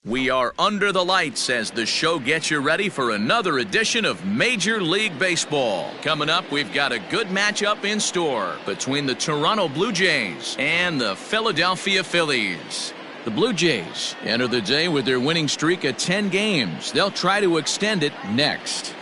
We are under the lights as the show gets you ready for another edition of Major League Baseball. Coming up, we've got a good matchup in store between the Toronto Blue Jays and the Philadelphia Phillies. The Blue Jays enter the day with their winning streak at 10 games. They'll try to extend it next.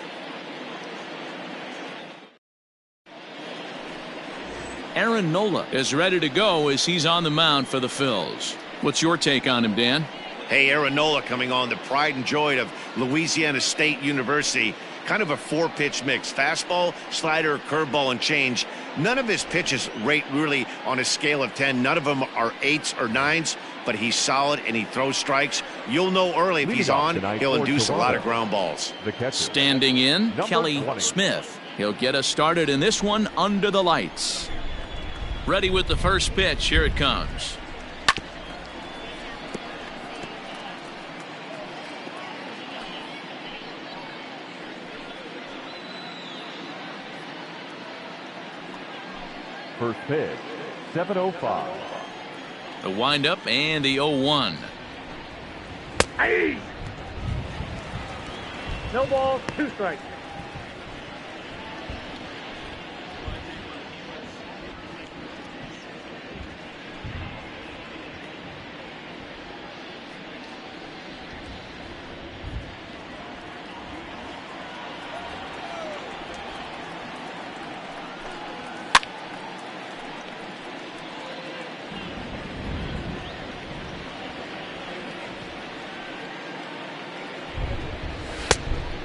Aaron Nola is ready to go as he's on the mound for the Phils. What's your take on him, Dan? Hey, Aaron Nola coming on, the pride and joy of Louisiana State University. Kind of a four-pitch mix. Fastball, slider, curveball, and change. None of his pitches rate really on a scale of 10. None of them are 8s or 9s, but he's solid and he throws strikes. You'll know early if he's on, he'll induce a lot of ground balls. Standing in, Kelly Smith. He'll get us started in this one under the lights. Ready with the first pitch. Here it comes. First pitch, 7:05. The windup and the 0-1. Hey! No balls, 2 strikes.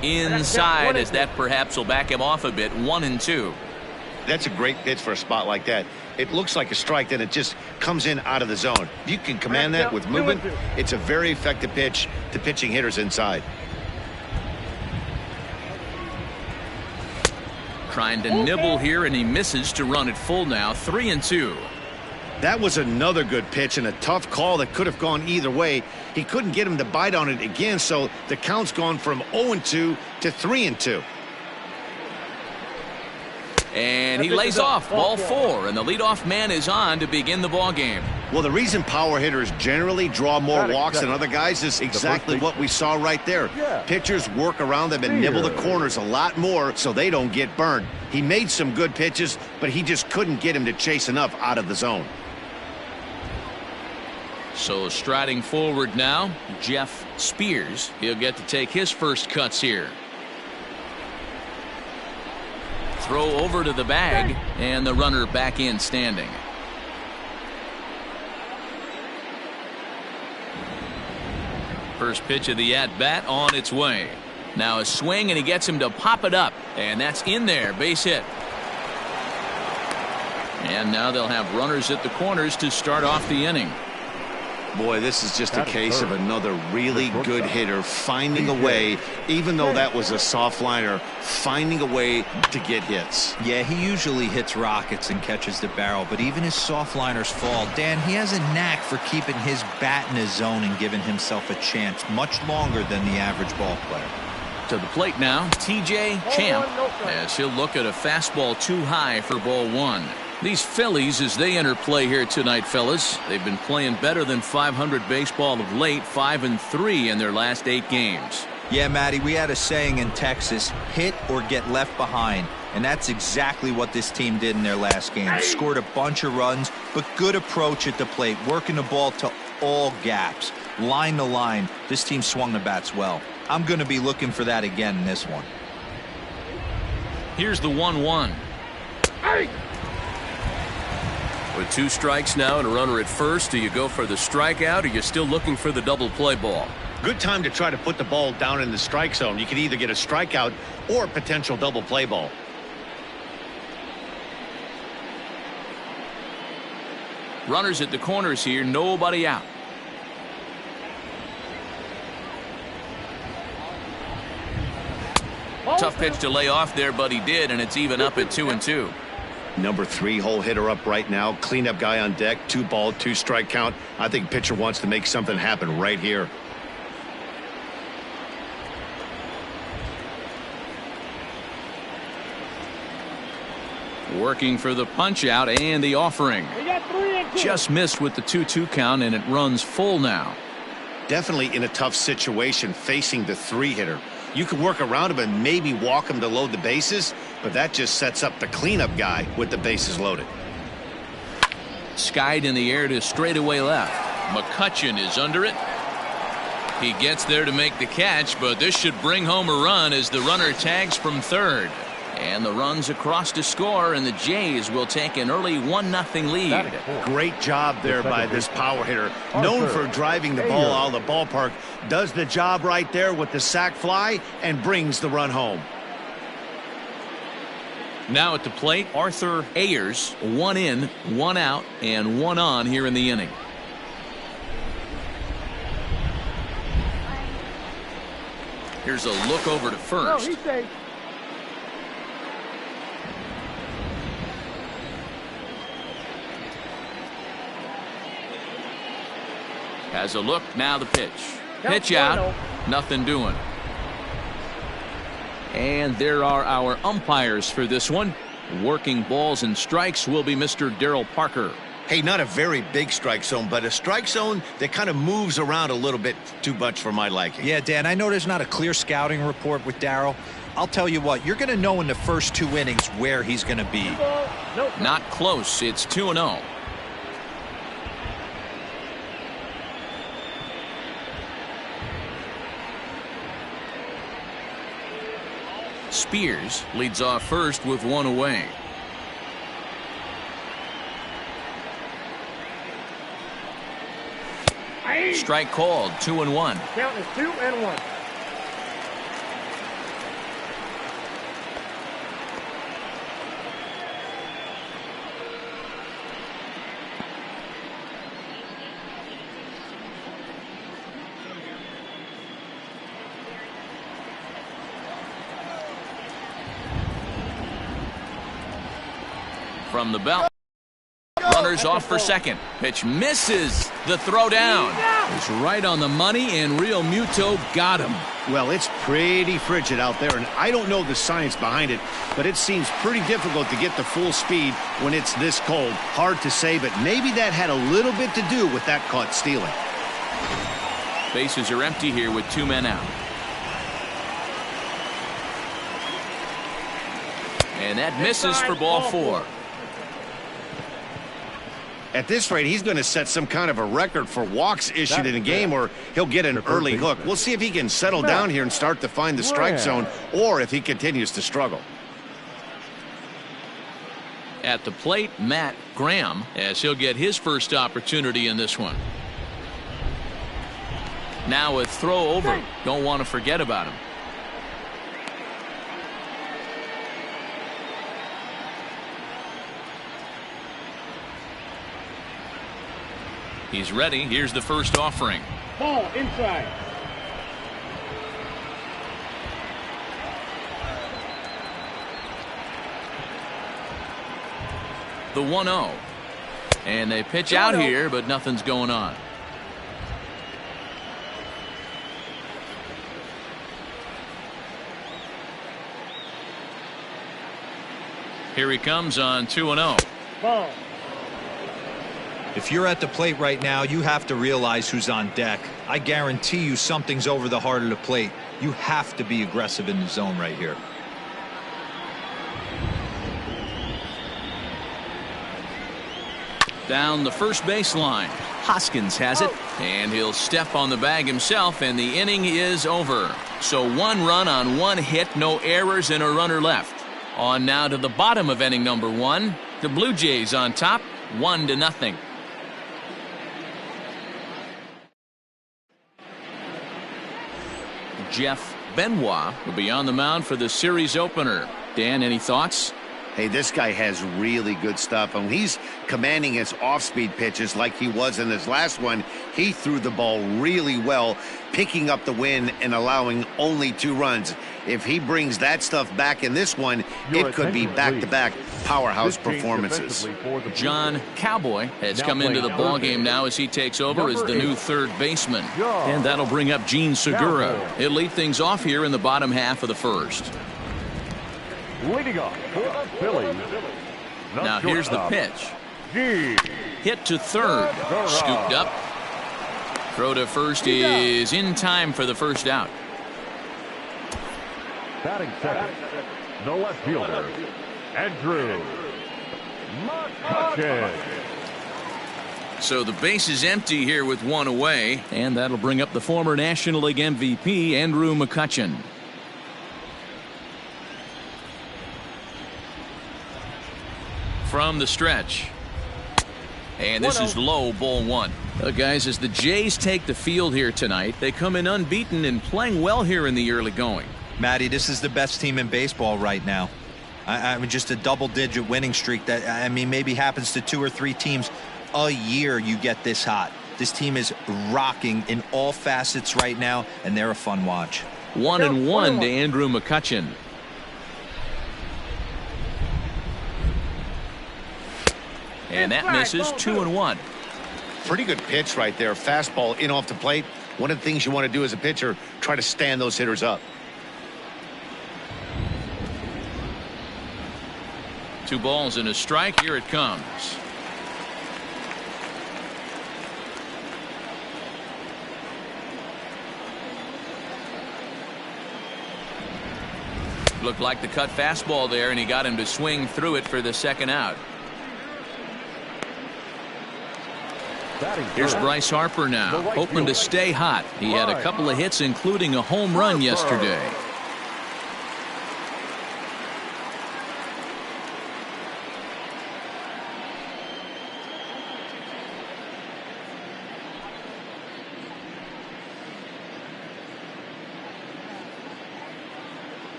Inside, as that perhaps will back him off a bit. 1-2. That's a great pitch for a spot like that. It looks like a strike, then it just comes in out of the zone. If you can command that with movement, it's a very effective pitch to pitching hitters inside. Trying to nibble here, and he misses to run it full now. 3-2. That was another good pitch and a tough call that could have gone either way. He couldn't get him to bite on it again, so the count's gone from 0-2 to 3-2. And he lays off ball 4, and the leadoff man is on to begin the ball game. Well, the reason power hitters generally draw more walks than other guys is exactly what we saw right there. Pitchers work around them and nibble the corners a lot more so they don't get burned. He made some good pitches, but he just couldn't get him to chase enough out of the zone. So striding forward now, Jeff Spears. He'll get to take his first cuts here. Throw over to the bag, and the runner back in standing. First pitch of the at-bat on its way. Now a swing, and he gets him to pop it up, and that's in there. Base hit. And now they'll have runners at the corners to start off the inning. Boy, this is just a case of another really good hitter finding a way, even though that was a soft liner, finding a way to get hits. Yeah, he usually hits rockets and catches the barrel, but even his soft liners fall. Dan, he has a knack for keeping his bat in his zone and giving himself a chance much longer than the average ball player. To the plate now, TJ Champ, as he'll look at a fastball too high for ball 1. These Phillies, as they enter play here tonight, fellas, they've been playing better than 500 baseball of late, 5-3 in their last 8 games. Yeah, Matty, we had a saying in Texas, hit or get left behind. And that's exactly what this team did in their last game. Scored a bunch of runs, but good approach at the plate, working the ball to all gaps. Line to line, this team swung the bats well. I'm going to be looking for that again in this one. Here's the 1-1. With 2 strikes now and a runner at first, do you go for the strikeout, or are you still looking for the double play ball? Good time to try to put the ball down in the strike zone. You can either get a strikeout or a potential double play ball. Runners at the corners here, nobody out. Tough pitch to lay off there, but he did, and it's even up at 2-2. Number 3 hole hitter up right now. Cleanup guy on deck. 2-ball, 2-strike count. I think pitcher wants to make something happen right here. Working for the punch out and the offering. Just missed with the 2-2 count, and it runs full now. definitely in a tough situation facing the 3-hitter. You can work around him and maybe walk him to load the bases, but that just sets up the cleanup guy with the bases loaded. Skied in the air to straightaway left. McCutchen is under it. He gets there to make the catch, but this should bring home a run as the runner tags from third. And the run's across to score, and the Jays will take an early 1-0 lead. Great job there by this power hitter. Known for driving the ball out of the ballpark. Does the job right there with the sac fly and brings the run home. Now at the plate, Arthur Ayers. 1 in, 1 out, and 1 on here in the inning. Here's a look over to first. Has a look, now the pitch. Pitch out, nothing doing. And there are our umpires for this one. Working balls and strikes will be Mr. Darryl Parker. Hey, not a very big strike zone, but a strike zone that kind of moves around a little bit too much for my liking. Yeah, Dan, I know there's not a clear scouting report with Darryl. I'll tell you what, you're going to know in the first 2 innings where he's going to be. Not close, it's 2-0. Spears leads off first with 1 away. Strike called, 2-1. Count is 2-1. From the belt. Runners off for second. Pitch misses. The throw down. It's right on the money, and Real Muto got him. Well, it's pretty frigid out there, and I don't know the science behind it, but it seems pretty difficult to get to full speed when it's this cold. Hard to say, but maybe that had a little bit to do with that caught stealing. Bases are empty here with 2 men out. And that misses for ball 4. At this rate, he's going to set some kind of a record for walks issued in a game, or he'll get an early hook. We'll see if he can settle down here and start to find the strike zone, or if he continues to struggle. At the plate, Matt Graham, as he'll get his first opportunity in this one. Now a throw over. Don't want to forget about him. He's ready. Here's the first offering. Ball inside. The 1-0. And they pitch out here, but nothing's going on. Here he comes on 2-0. Ball. If you're at the plate right now, you have to realize who's on deck. I guarantee you something's over the heart of the plate. You have to be aggressive in the zone right here. Down the first baseline. Hoskins has it, and he'll step on the bag himself, and the inning is over. So 1 run on 1 hit, no errors, and a runner left. On now to the bottom of inning number 1. The Blue Jays on top, 1-0. Jeff Benoit will be on the mound for the series opener. Dan, any thoughts? Hey, this guy has really good stuff. And he's commanding his off-speed pitches like he was in his last one. He threw the ball really well, picking up the win and allowing only 2 runs. If he brings that stuff back in this one, it could be back-to-back powerhouse performances. John Cowboy has come into the ballgame now as he takes over as the new third baseman. And that'll bring up Gene Segura. He'll lead things off here in the bottom half of the first. Leading off for the Phillies. Now here's the pitch. Hit to third. Scooped up. Throw to first is in time for the first out. Batting second, the left fielder, Andrew McCutchen. So the base is empty here with one away, and that'll bring up the former National League MVP, Andrew McCutchen. From the stretch. And this is low, ball one. Guys, as the Jays take the field here tonight, they come in unbeaten and playing well here in the early going. Matty, this is the best team in baseball right now. I mean, just a double-digit winning streak that, I mean, maybe happens to 2 or 3 teams a year you get this hot. This team is rocking in all facets right now, and they're a fun watch. 1-1 to Andrew McCutchen. And that misses. 2-1. Pretty good pitch right there. Fastball in off the plate. One of the things you want to do as a pitcher, try to stand those hitters up. 2 balls and a strike. Here it comes. Looked like the cut fastball there, and he got him to swing through it for the second out. Here's Bryce Harper now, hoping to stay hot. He had a couple of hits, including a home run yesterday.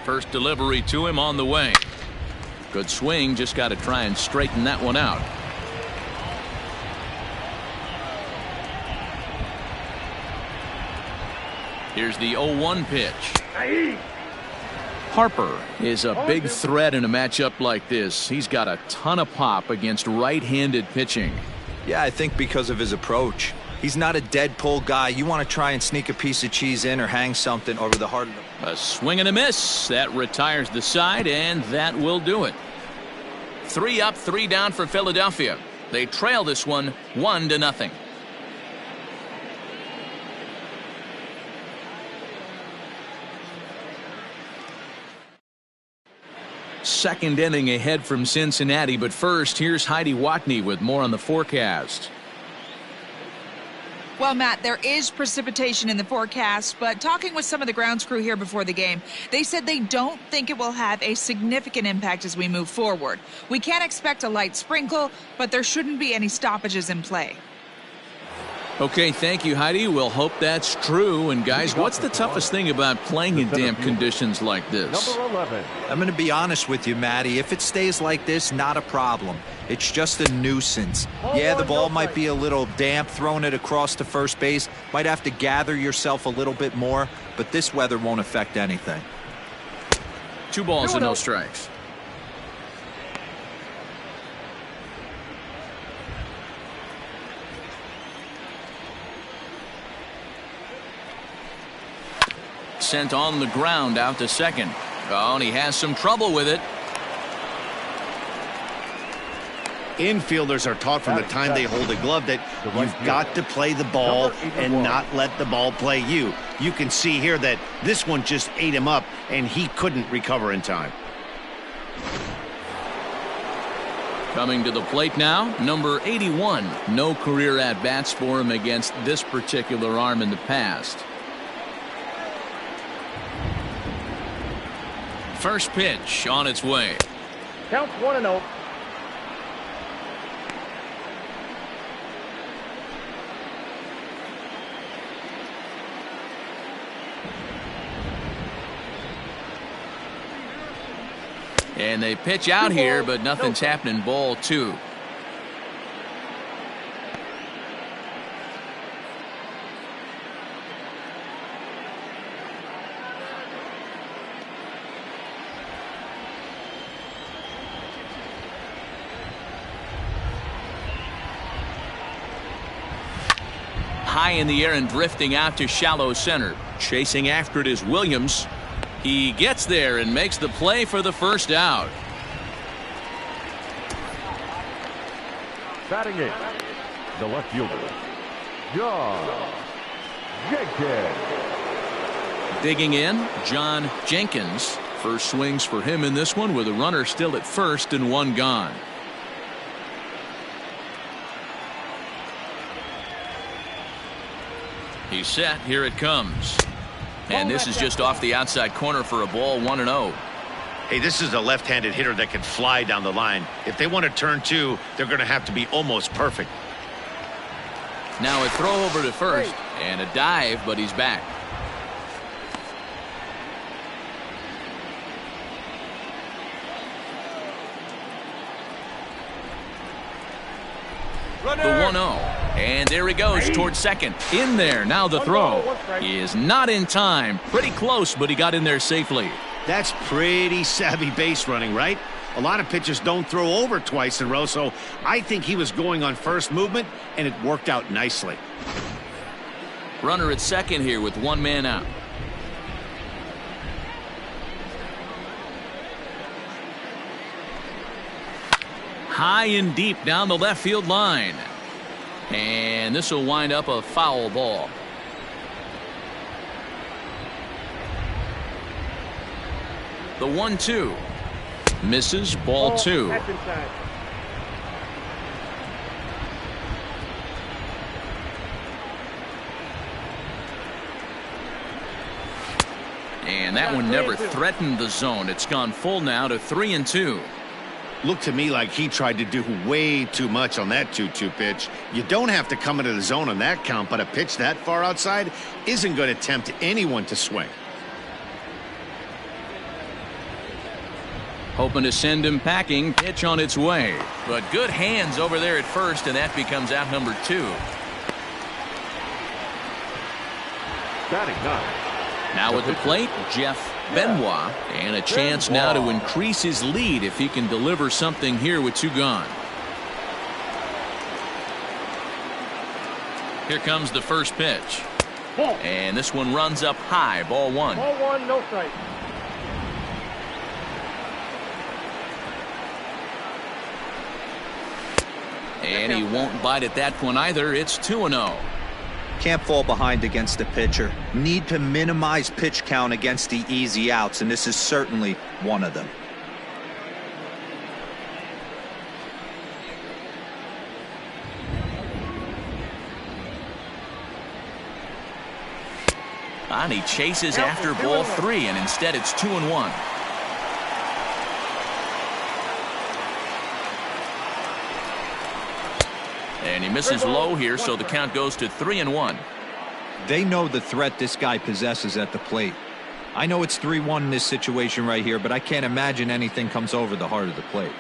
First delivery to him on the way. Good swing, just got to try and straighten that one out. Here's the 0-1 pitch. Harper is a big threat in a matchup like this. He's got a ton of pop against right-handed pitching. Yeah, I think because of his approach. He's not a dead pull guy. You want to try and sneak a piece of cheese in or hang something over the heart of the... A swing and a miss. That retires the side, and that will do it. 3 up, 3 down for Philadelphia. They trail this one 1-0. Second inning ahead from Cincinnati, but first, here's Heidi Watney with more on the forecast. Well, Matt, there is precipitation in the forecast, but talking with some of the grounds crew here before the game, they said they don't think it will have a significant impact as we move forward. We can't expect a light sprinkle, but there shouldn't be any stoppages in play. Okay, thank you, Heidi. We'll hope that's true. And guys, what's the toughest thing about playing in damp conditions like this? Number 11. I'm going to be honest with you, Matty. If it stays like this, not a problem. It's just a nuisance. Yeah, the ball might be a little damp, throwing it across to first base. Might have to gather yourself a little bit more, but this weather won't affect anything. 2 balls and no strikes. Sent on the ground out to second. Oh, and he has some trouble with it. Infielders are taught from the time they hold a glove that you've got to play the ball and not let the ball play you. You can see here that this one just ate him up, and he couldn't recover in time. Coming to the plate now, number 81. No career at-bats for him against this particular arm in the past. First pitch on its way. Counts 1-0. And they pitch out here, but nothing's happening. Ball 2. High in the air and drifting out to shallow center. Chasing after it is Williams. He gets there and makes the play for the first out. Batting eighth, the left fielder, John Jenkins. Digging in, John Jenkins. First swings for him in this one with a runner still at first and one gone. He's set. Here it comes. And this is just off the outside corner for a ball, 1-0. Hey, this is a left-handed hitter that can fly down the line. If they want to turn two, they're going to have to be almost perfect. Now a throw over to first and a dive, but he's back. The 1-0. And there he goes towards second. In there. Now the throw. He is not in time. Pretty close, but he got in there safely. That's pretty savvy base running, right? A lot of pitchers don't throw over twice in a row, so I think he was going on first movement, and it worked out nicely. Runner at second here with one man out. High and deep down the left field line. And this will wind up a foul ball. The 1-2. Misses, ball two. That's inside. And that one never threatened the zone. It's gone full now to 3-2. Looked to me like he tried to do way too much on that 2-2 pitch. You don't have to come into the zone on that count, but a pitch that far outside isn't going to tempt anyone to swing. Hoping to send him packing. Pitch on its way. But good hands over there at first, and that becomes out number 2. Batting ninth. Now at the plate, Jeff Benoit, and a chance now to increase his lead if he can deliver something here with 2 gone. Here comes the first pitch. And this one runs up high, ball 1. Ball 1, no strike. And he won't bite at that one either. It's 2-0. Can't fall behind against the pitcher. Need to minimize pitch count against the easy outs, and this is certainly one of them. And he chases after ball 3, and instead it's 2-1. And he misses low here, so the count goes to 3-1. They know the threat this guy possesses at the plate. I know it's 3-1 in this situation right here, but I can't imagine anything comes over the heart of the plate.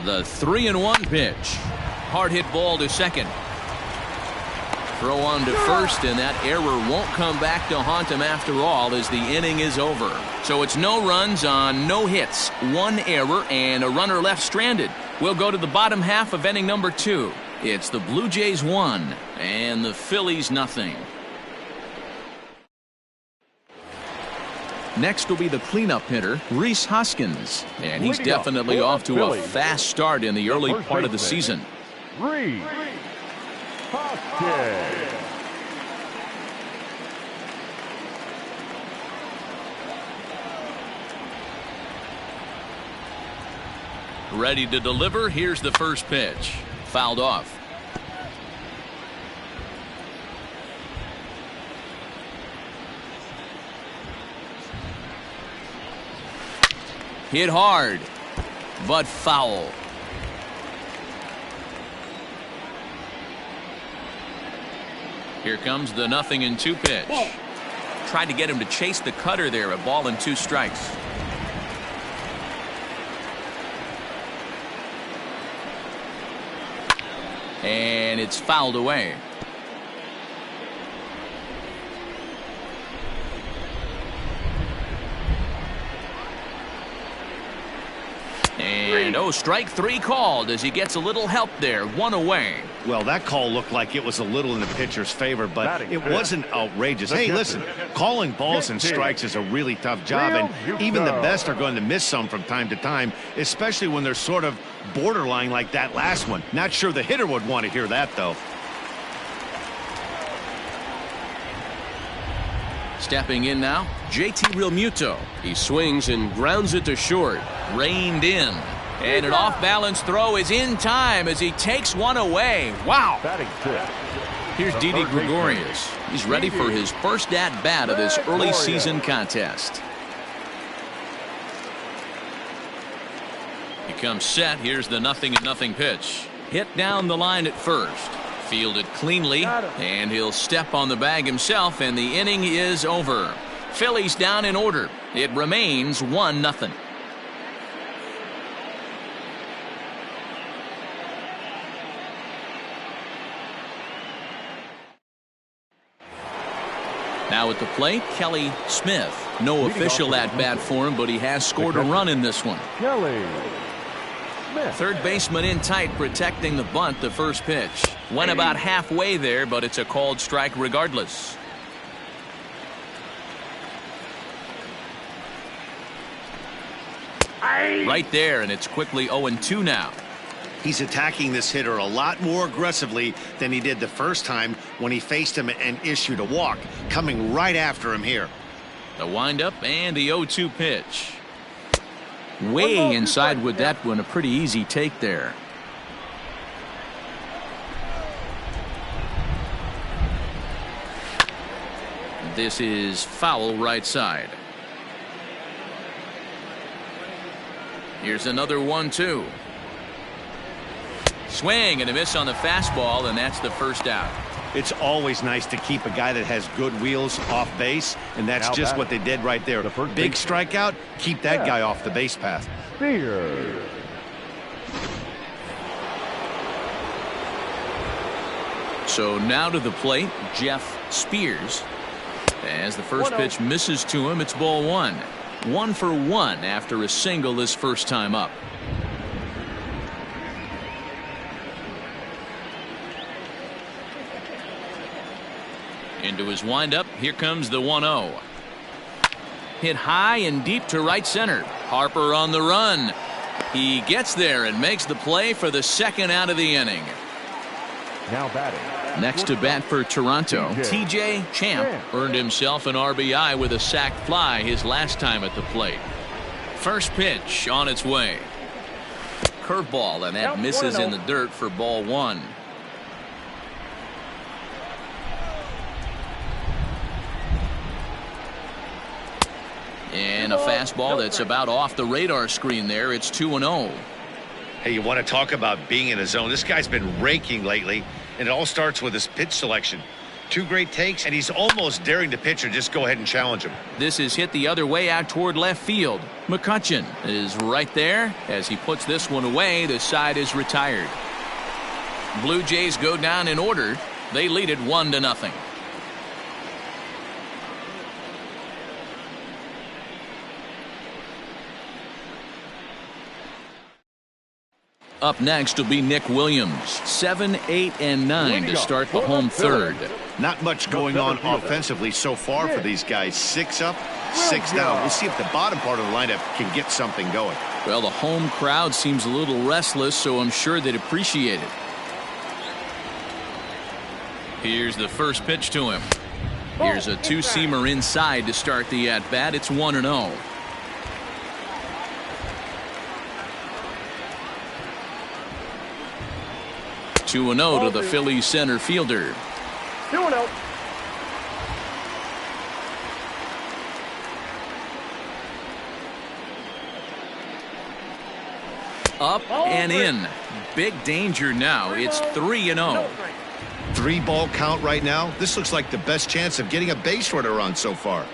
The 3-1 pitch. Hard hit ball to second. Throw on to first, and that error won't come back to haunt him after all as the inning is over. So it's no runs on no hits, 1 error, and a runner left stranded. We'll go to the bottom half of inning number 2. It's the Blue Jays 1 and the Phillies nothing. Next will be the cleanup hitter, Rhys Hoskins. And he's definitely off to a fast start in the early part of the season. Rhys Hoskins. Ready to deliver. Here's the first pitch. Fouled off. Hit hard, but foul. Here comes the 0-2 pitch. Tried to get him to chase the cutter there. A ball and 2 strikes. And it's fouled away. And No, strike three called as he gets a little help there. One away. Well, that call looked like it was a little in the pitcher's favor, but Batting it fifth. wasn't outrageous. Hey, listen, calling balls and strikes is a really tough job, and even the best are going to miss some from time to time, especially when they're sort of borderline like that last one. Not sure the hitter would want to hear that, though. Stepping in now, JT Realmuto. He swings and grounds it to short. Reined in. And an off-balance throw is in time as he takes one away. Wow. Batting fifth. Here's Didi Gregorius. He's ready for his first at-bat of this early season contest. He comes set. Here's the 0-0 pitch. Hit down the line at first. Fielded cleanly, and he'll step on the bag himself, and the inning is over. Phillies down in order. It remains 1-0. Now at the plate, Kelly Smith. No official at-bat for him, but he has scored a run in this one. Kelly Smith. Third baseman in tight, protecting the bunt. The first pitch went about halfway there, but it's a called strike regardless. Right there, and it's quickly 0-2 now. He's attacking this hitter a lot more aggressively than he did the first time when he faced him and issued a walk. Coming right after him here. The windup and the 0-2 pitch. Way inside with that one. A pretty easy take there. This is foul right side. Here's another 1-2. Swing and a miss on the fastball, and that's the first out. It's always nice to keep a guy that has good wheels off base, and that's Now just batting. what they did right there. The first Big baseman. strikeout, keep that guy off the base path. Spears. So now to the plate, Jeff Spears. As the first pitch misses to him, it's ball one. 1 for 1 after a single his first time up. Into his windup, here comes the 1-0. Hit high and deep to right center. Harper on the run. He gets there and makes the play for the second out of the inning. Now batting. Next to bat for Toronto, TJ Champ earned himself an RBI with a sac fly his last time at the plate. First pitch on its way. Curveball, and that misses in the dirt for ball one. And a fastball that's about off the radar screen there. It's 2-0. Hey, you want to talk about being in a zone? This guy's been raking lately, and it all starts with his pitch selection. 2 great takes, and he's almost daring the pitcher just go ahead and challenge him. This is hit the other way out toward left field. McCutchen is right there. As he puts this one away, the side is retired. Blue Jays go down in order. They lead it 1-0. Up next will be Nick Williams. 7, 8, and 9 to start the home third. Not much going on offensively so far for these guys. 6 up, 6 down. We'll see if the bottom part of the lineup can get something going. Well, the home crowd seems a little restless, so I'm sure they'd appreciate it. Here's the first pitch to him. Here's a two-seamer inside to start the at-bat. It's 1-0. Two and 0 to the Phillies center fielder. 2-0. Up and in. Big danger now. It's 3-0. 3-ball count right now. This looks like the best chance of getting a base runner on so far.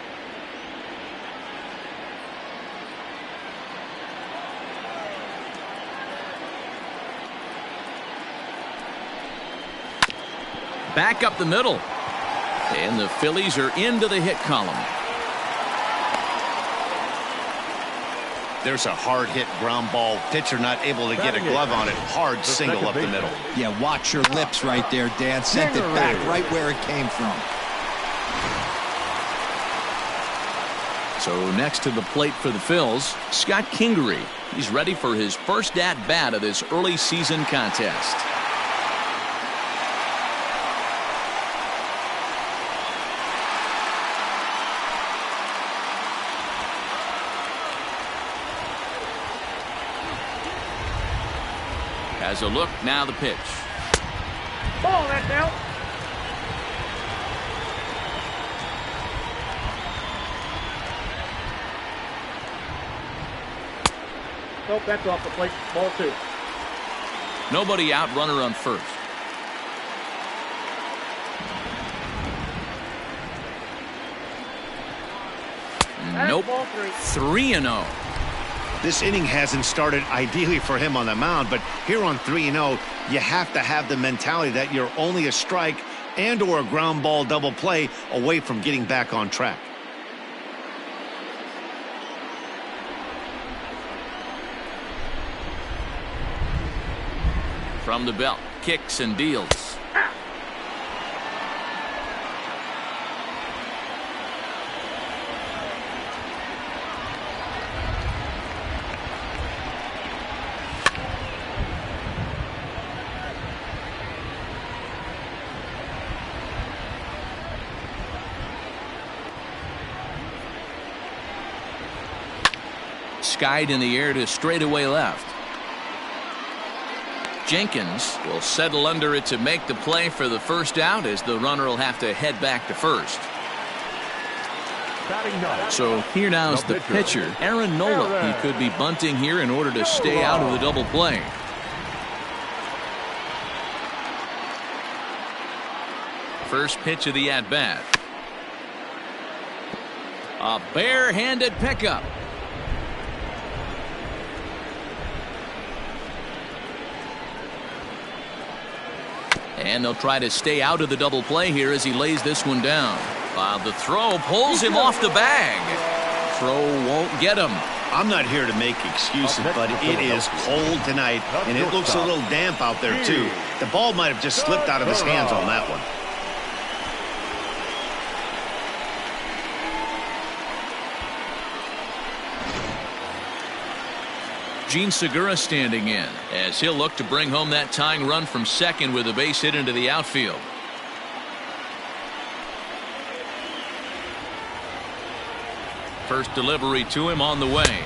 Back up the middle. And the Phillies are into the hit column. There's a hard-hit ground ball. Pitcher not able to get a glove on it. Hard single up the middle. Yeah, watch your lips right there, Dan. Sent it back right where it came from. So next to the plate for the Phils, Scott Kingery. He's ready for his first at-bat of this early season contest. Has a look, now the pitch. Ball, that's out. Nope, that's off the plate. Ball 2. Nobody out, runner on first. Nope. 3-0. This inning hasn't started ideally for him on the mound, but here on 3-0, you have to have the mentality that you're only a strike and or a ground ball double play away from getting back on track. From the belt, kicks and deals. Skied in the air to straightaway left. Jenkins will settle under it to make the play for the first out, as the runner will have to head back to first. So here now is the pitcher, Aaron Nola. He could be bunting here in order to stay out of the double play. First pitch of the at-bat. A bare-handed pickup. And they'll try to stay out of the double play here as he lays this one down. The throw pulls him off the bag. Throw won't get him. I'm not here to make excuses, but it is cold tonight, and it looks a little damp out there, too. The ball might have just slipped out of his hands on that one. Gene Segura standing in as he'll look to bring home that tying run from second with a base hit into the outfield. First delivery to him on the way.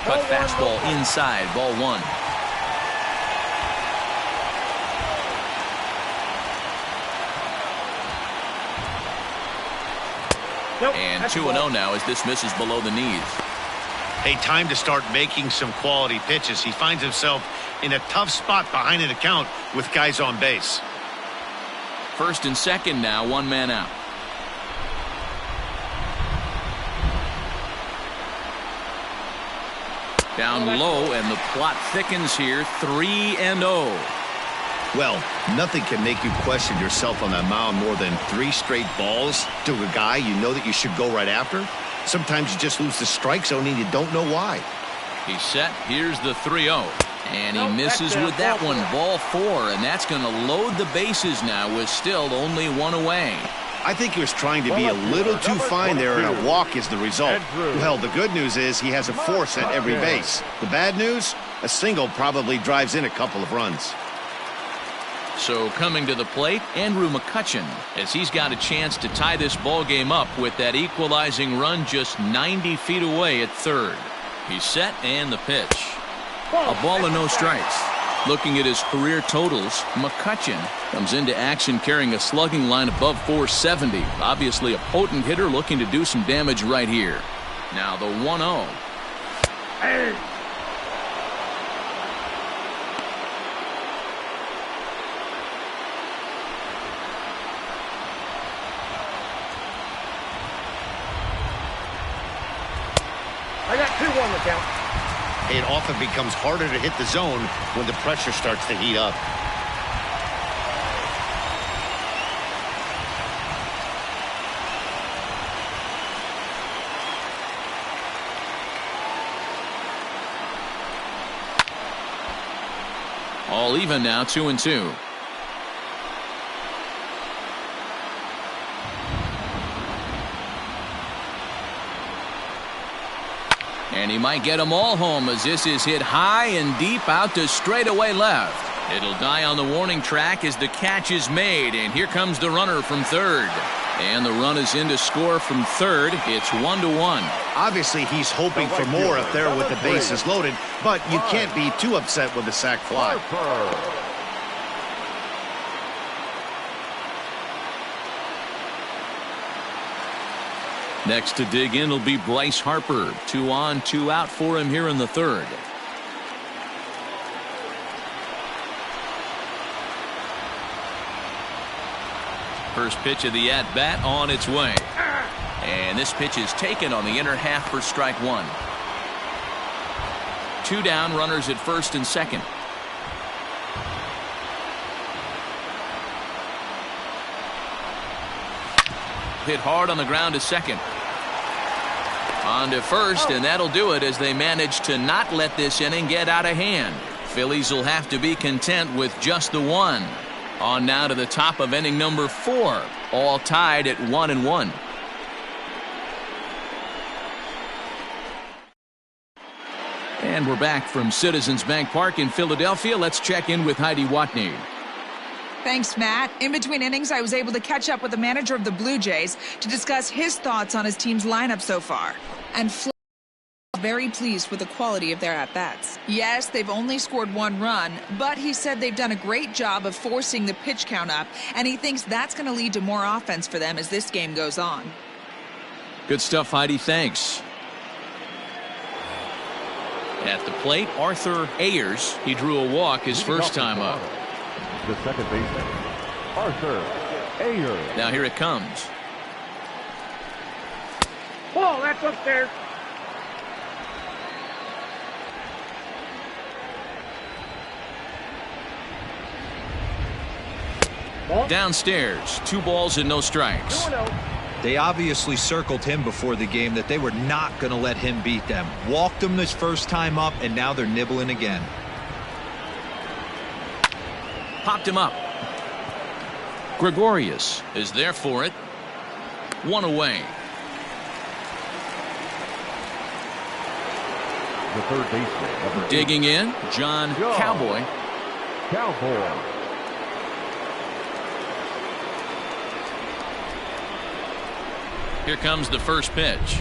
Cut fastball inside, ball 1. And 2-0 now as this misses below the knees. Hey, time to start making some quality pitches. He finds himself in a tough spot behind an account with guys on base. First and second now, one man out. Down low, and the plot thickens here, 3-0. Well, nothing can make you question yourself on that mound more than 3 straight balls to a guy you know that you should go right after. Sometimes you just lose the strike zone and you don't know why. He's set. Here's the 3-0. And he misses with that one. Ball 4. And that's going to load the bases now with still only 1 away. I think he was trying to be a little too fine there, and a walk is the result. Well, the good news is he has a force at every base. The bad news? A single probably drives in a couple of runs. So coming to the plate, Andrew McCutchen, as he's got a chance to tie this ball game up with that equalizing run just 90 feet away at third. He's set, and the pitch. A ball and no strikes. Looking at his career totals, McCutchen comes into action carrying a slugging line above 470. Obviously a potent hitter looking to do some damage right here. Now the 1-0. Hey. I got 2-1 the count. It often becomes harder to hit the zone when the pressure starts to heat up. All even now, 2-2. And he might get them all home as this is hit high and deep out to straightaway left. It'll die on the warning track as the catch is made, and here comes the runner from third. And the run is in to score from third. It's 1-1. Obviously, he's hoping for more up there with the bases loaded, but you can't be too upset with the sac fly. Next to dig in will be Bryce Harper. 2 on, 2 out for him here in the third. First pitch of the at-bat on its way. And this pitch is taken on the inner half for strike 1. 2 down, runners at first and second. Hit hard on the ground to second. On to first, and that'll do it as they manage to not let this inning get out of hand. Phillies will have to be content with just the 1. On now to the top of inning number 4, all tied at 1-1. And we're back from Citizens Bank Park in Philadelphia. Let's check in with Heidi Watney. Thanks, Matt. In between innings, I was able to catch up with the manager of the Blue Jays to discuss his thoughts on his team's lineup so far. And very pleased with the quality of their at-bats. Yes, they've only scored 1 run, but he said they've done a great job of forcing the pitch count up, and he thinks that's going to lead to more offense for them as this game goes on. Good stuff, Heidi. Thanks. At the plate, Arthur Ayers. He drew a walk his first time up. The second baseman, Arthur Ayers. Now here it comes. Ball, that's upstairs. Downstairs, 2 balls and no strikes. They obviously circled him before the game that they were not going to let him beat them. Walked him this first time up, and now they're nibbling again. Popped him up. Gregorius is there for it. 1 away. The third baseman. Digging in, John Cowboy. Cowboy. Here comes the first pitch.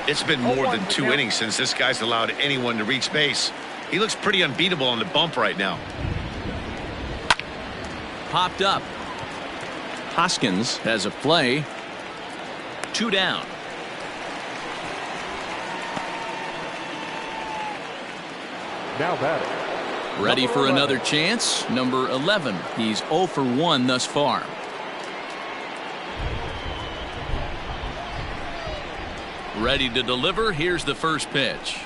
It's been more than 2 innings since this guy's allowed anyone to reach base. He looks pretty unbeatable on the bump right now. Popped up. Hoskins has a play. 2 down. Now batting. Ready for another chance. Number 11. He's 0 for 1 thus far. Ready to deliver. Here's the first pitch.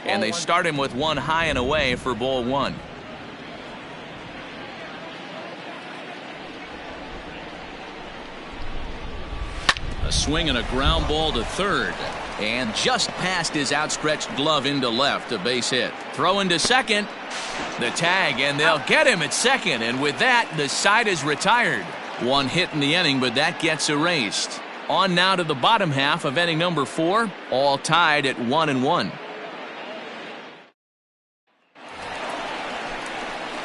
And they start him with 1 high and away for ball 1. A swing and a ground ball to third. And just past his outstretched glove into left, a base hit. Throw into second. The tag, and they'll get him at second. And with that, the side is retired. 1 hit in the inning, but that gets erased. On now to the bottom half of inning number 4, all tied at 1-1.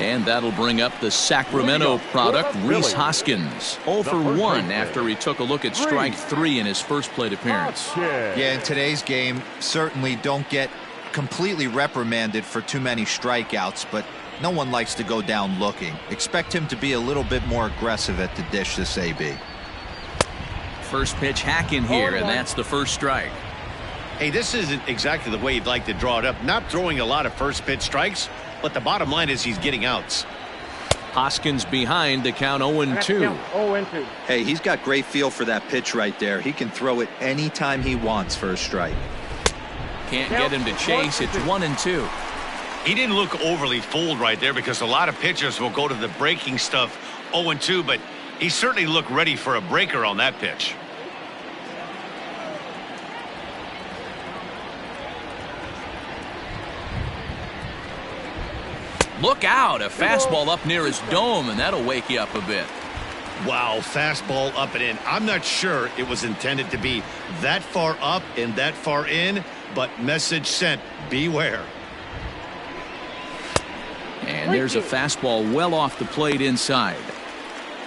And that'll bring up the Sacramento product, Rhys Hoskins. 0 for 1 after he took a look at strike 3 in his first plate appearance. Yeah, in today's game, certainly don't get completely reprimanded for too many strikeouts, but no one likes to go down looking. Expect him to be a little bit more aggressive at the dish this AB. First pitch hack in here, and that's the first strike. Hey, this isn't exactly the way you'd like to draw it up. Not throwing a lot of first pitch strikes, but the bottom line is he's getting outs. Hoskins behind to count 0-2. 0-2. Hey, he's got great feel for that pitch right there. He can throw it anytime he wants for a strike. Can't get him to chase. It's 1-2. He didn't look overly fooled right there because a lot of pitchers will go to the breaking stuff 0-2, but he certainly looked ready for a breaker on that pitch. Look out, a fastball up near his dome, and that'll wake you up a bit. Wow, fastball up and in. I'm not sure it was intended to be that far up and that far in, but message sent, beware. And there's a fastball well off the plate inside.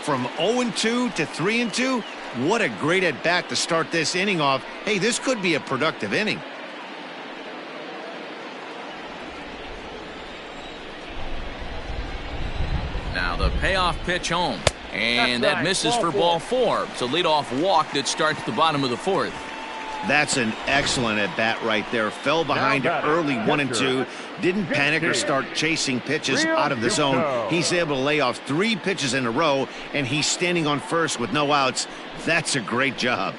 From 0-2 to 3-2, what a great at-bat to start this inning off. Hey, this could be a productive inning. Now the payoff pitch home. And that misses for ball 4. It's a leadoff walk that starts the bottom of the 4th. That's an excellent at-bat right there. Fell behind early 1-2. Didn't panic or start chasing pitches out of the zone. He's able to lay off 3 pitches in a row, and he's standing on first with no outs. That's a great job.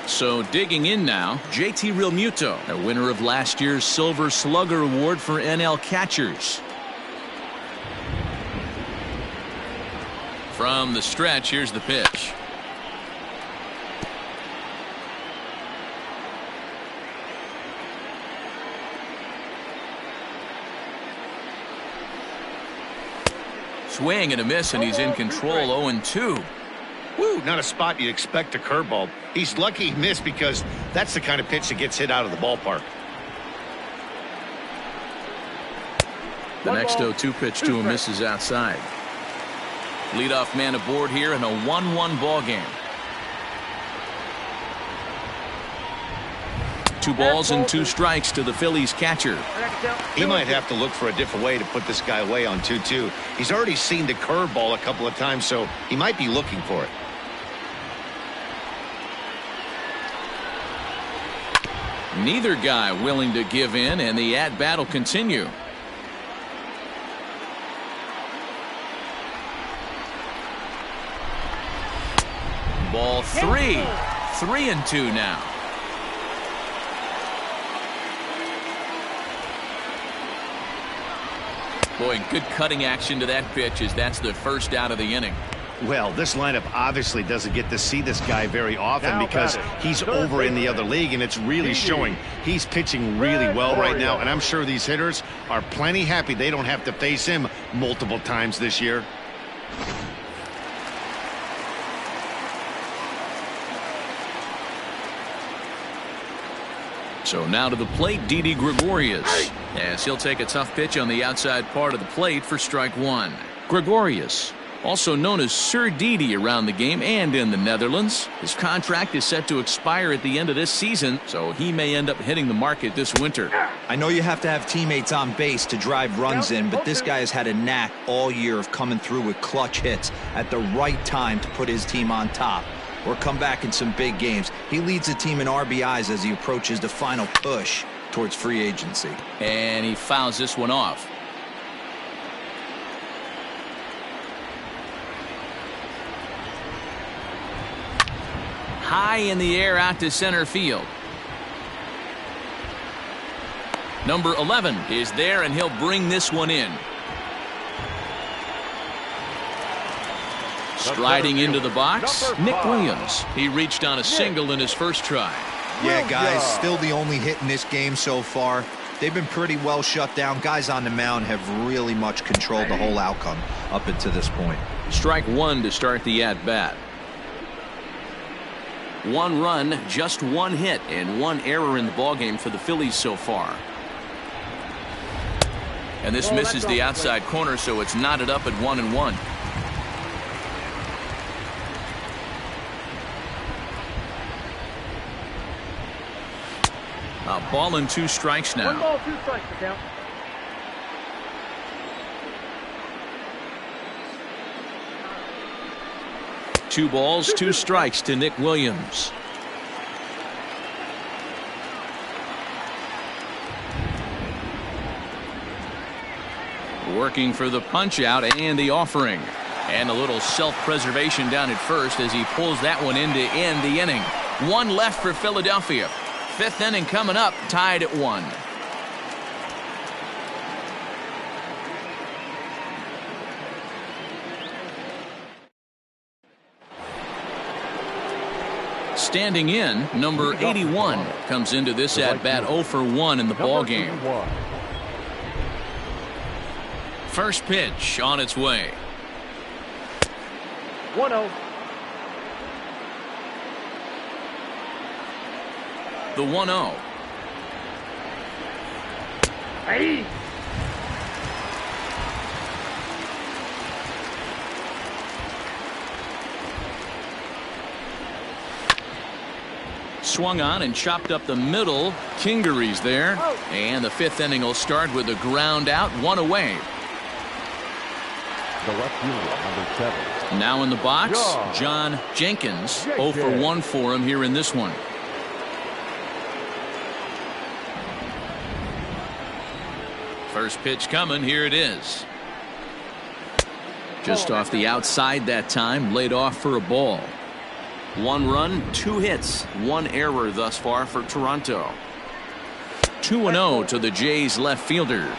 So digging in now, JT Realmuto, a winner of last year's Silver Slugger Award for NL catchers. From the stretch, here's the pitch. Swing and a miss, and he's in control. 0-2. Woo, not a spot you'd expect a curveball. He's lucky he missed because that's the kind of pitch that gets hit out of the ballpark. The next 0-2 pitch to him misses outside. Leadoff man aboard here in a 1-1 ball game. 2 balls and 2 strikes to the Phillies catcher. He might have to look for a different way to put this guy away on 2-2. He's already seen the curveball a couple of times, so he might be looking for it. Neither guy willing to give in, and the at-bat will continue. Ball 3. 3-2 now. Boy, good cutting action to that pitch as that's the first out of the inning. Well, this lineup obviously doesn't get to see this guy very often because he's over in the other league, and it's really showing. He's pitching really well right now, and I'm sure these hitters are plenty happy they don't have to face him multiple times this year. So now to the plate, Didi Gregorius, as he'll take a tough pitch on the outside part of the plate for strike 1. Gregorius, also known as Sir Didi around the game and in the Netherlands. His contract is set to expire at the end of this season, so he may end up hitting the market this winter. I know you have to have teammates on base to drive runs in, but this guy has had a knack all year of coming through with clutch hits at the right time to put his team on top or come back in some big games. He leads the team in RBIs as he approaches the final push towards free agency. And he fouls this one off. High in the air out to center field. Number 11 is there, and he'll bring this one in. Striding into the box, Nick Williams. He reached on a single in his first try. Yeah, guys, still the only hit in this game so far. They've been pretty well shut down. Guys on the mound have really much controlled the whole outcome up until this point. Strike 1 to start the at-bat. 1 run, just 1 hit, and 1 error in the ballgame for the Phillies so far. And this misses the outside corner, so it's knotted up at 1-1. A ball and 2 strikes now. 1 ball, 2 strikes to count. Two balls, 2 strikes to Nick Williams. Working for the punch out and the offering. And a little self-preservation down at first as he pulls that one in to end the inning. 1 left for Philadelphia. 5th inning coming up, tied at 1. Standing in, number 81 comes into this at-bat 0 for 1 in the ball game. First pitch on its way. 1-0. The 1-0. Hey. Swung on and chopped up the middle. Kingery's there. And the fifth inning will start with a ground out, 1 away. The left fielder, number 7. Now in the box, John Jenkins. 0 for 1 for him here in this one. First pitch coming. Here it is. Just off the outside that time. Laid off for a ball. 1 run, 2 hits, 1 error thus far for Toronto. 2-0 to the Jays left fielder.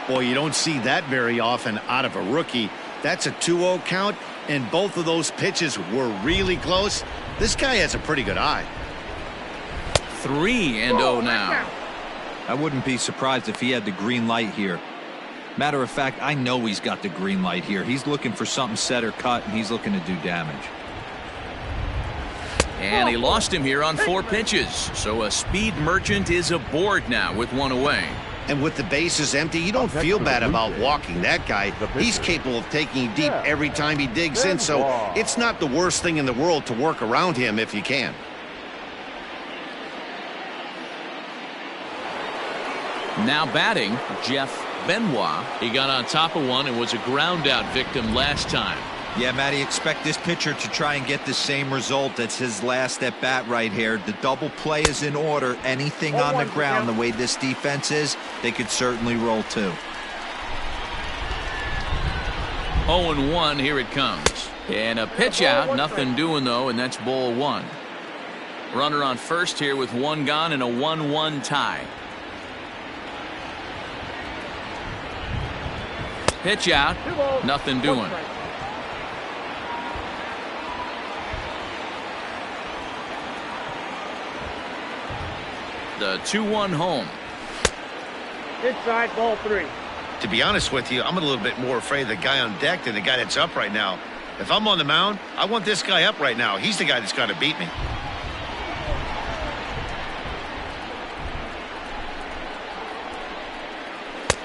Boy, you don't see that very often out of a rookie. That's a 2-0 count, and both of those pitches were really close. This guy has a pretty good eye. 3-0 now. I wouldn't be surprised if he had the green light here. Matter of fact, I know he's got the green light here. He's looking for something set or cut, and he's looking to do damage. And he lost him here on 4 pitches. So a speed merchant is aboard now with 1 away. And with the bases empty, you don't feel bad about walking that guy. He's capable of taking deep every time he digs in, so it's not the worst thing in the world to work around him if you can. Now batting, Jeff Benoit. He got on top of one and was a ground out victim last time. Yeah, Matty, expect this pitcher to try and get the same result. That's his last at bat right here. The double play is in order. Anything on the ground, the way this defense is, they could certainly roll too. 0-1, here it comes. And a pitch out, nothing doing though, and that's ball 1. Runner on first here with 1 gone and a 1-1 tie. Pitch out, nothing doing. The 2-1 home. Inside, ball 3. To be honest with you, I'm a little bit more afraid of the guy on deck than the guy that's up right now. If I'm on the mound, I want this guy up right now. He's the guy that's got to beat me.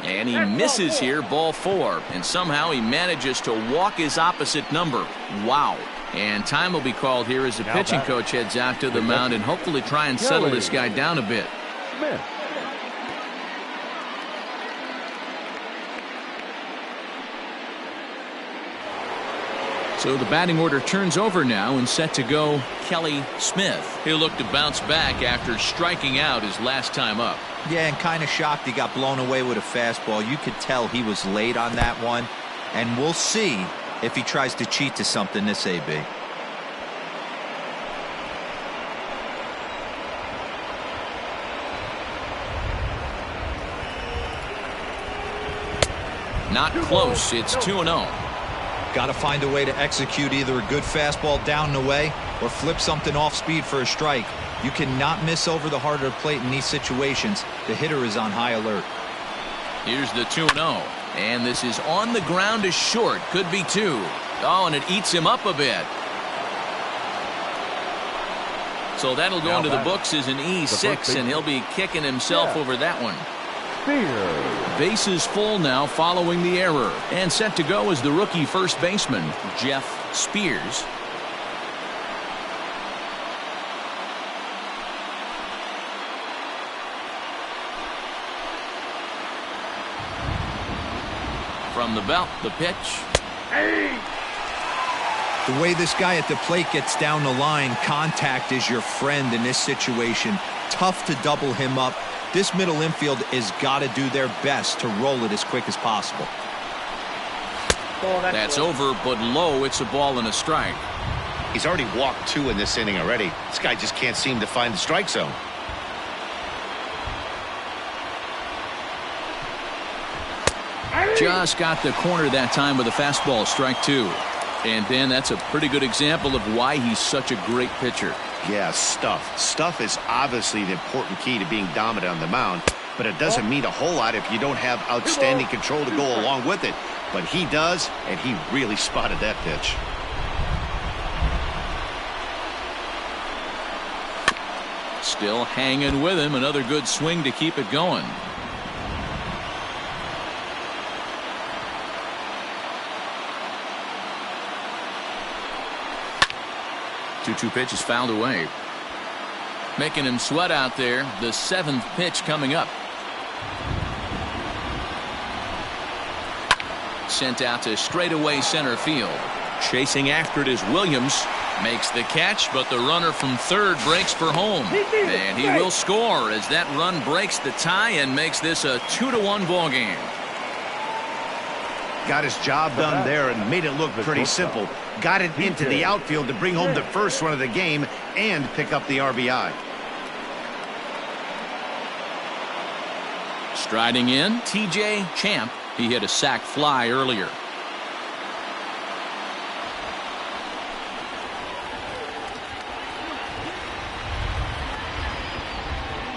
And he misses here, ball 4. And somehow he manages to walk his opposite number. Wow. And time will be called here as the pitching coach heads out to the mound and hopefully try and settle this guy down a bit. Smith. So the batting order turns over now and set to go Kelly Smith. He'll look to bounce back after striking out his last time up. Yeah, and kind of shocked he got blown away with a fastball. You could tell he was late on that one. And we'll see if he tries to cheat to something this AB. Not close. It's 2-0. Got to find a way to execute either a good fastball down and away or flip something off speed for a strike. You cannot miss over the harder plate in these situations. The hitter is on high alert. Here's the 2-0. And this is on the ground to short. Could be 2. Oh, and it eats him up a bit. So that'll go into the books as an E6, and he'll be kicking himself over that one. Bases full now following the error. And set to go is the rookie first baseman, Jeff Spears. From the belt, the pitch. The way this guy at the plate gets down the line, contact is your friend in this situation. Tough to double him up. This middle infield has got to do their best to roll it as quick as possible. That's over, but low. It's a ball and a strike. He's already walked 2 in this inning already. This guy just can't seem to find the strike zone. Just got the corner that time with a fastball, strike 2. And then that's a pretty good example of why he's such a great pitcher. Yeah, stuff. Stuff is obviously the important key to being dominant on the mound, but it doesn't mean a whole lot if you don't have outstanding control to go along with it. But he does, and he really spotted that pitch. Still hanging with him. Another good swing to keep it going. Two pitch is fouled away. Making him sweat out there. The 7th pitch coming up. Sent out to straightaway center field. Chasing after it is Williams. Makes the catch, but the runner from third breaks for home. And he will score as that run breaks the tie and makes this a 2-1 ball game. Got his job done there and made it look pretty simple. Got it into the outfield to bring home the first run of the game and pick up the RBI. Striding in, TJ Champ. He hit a sac fly earlier.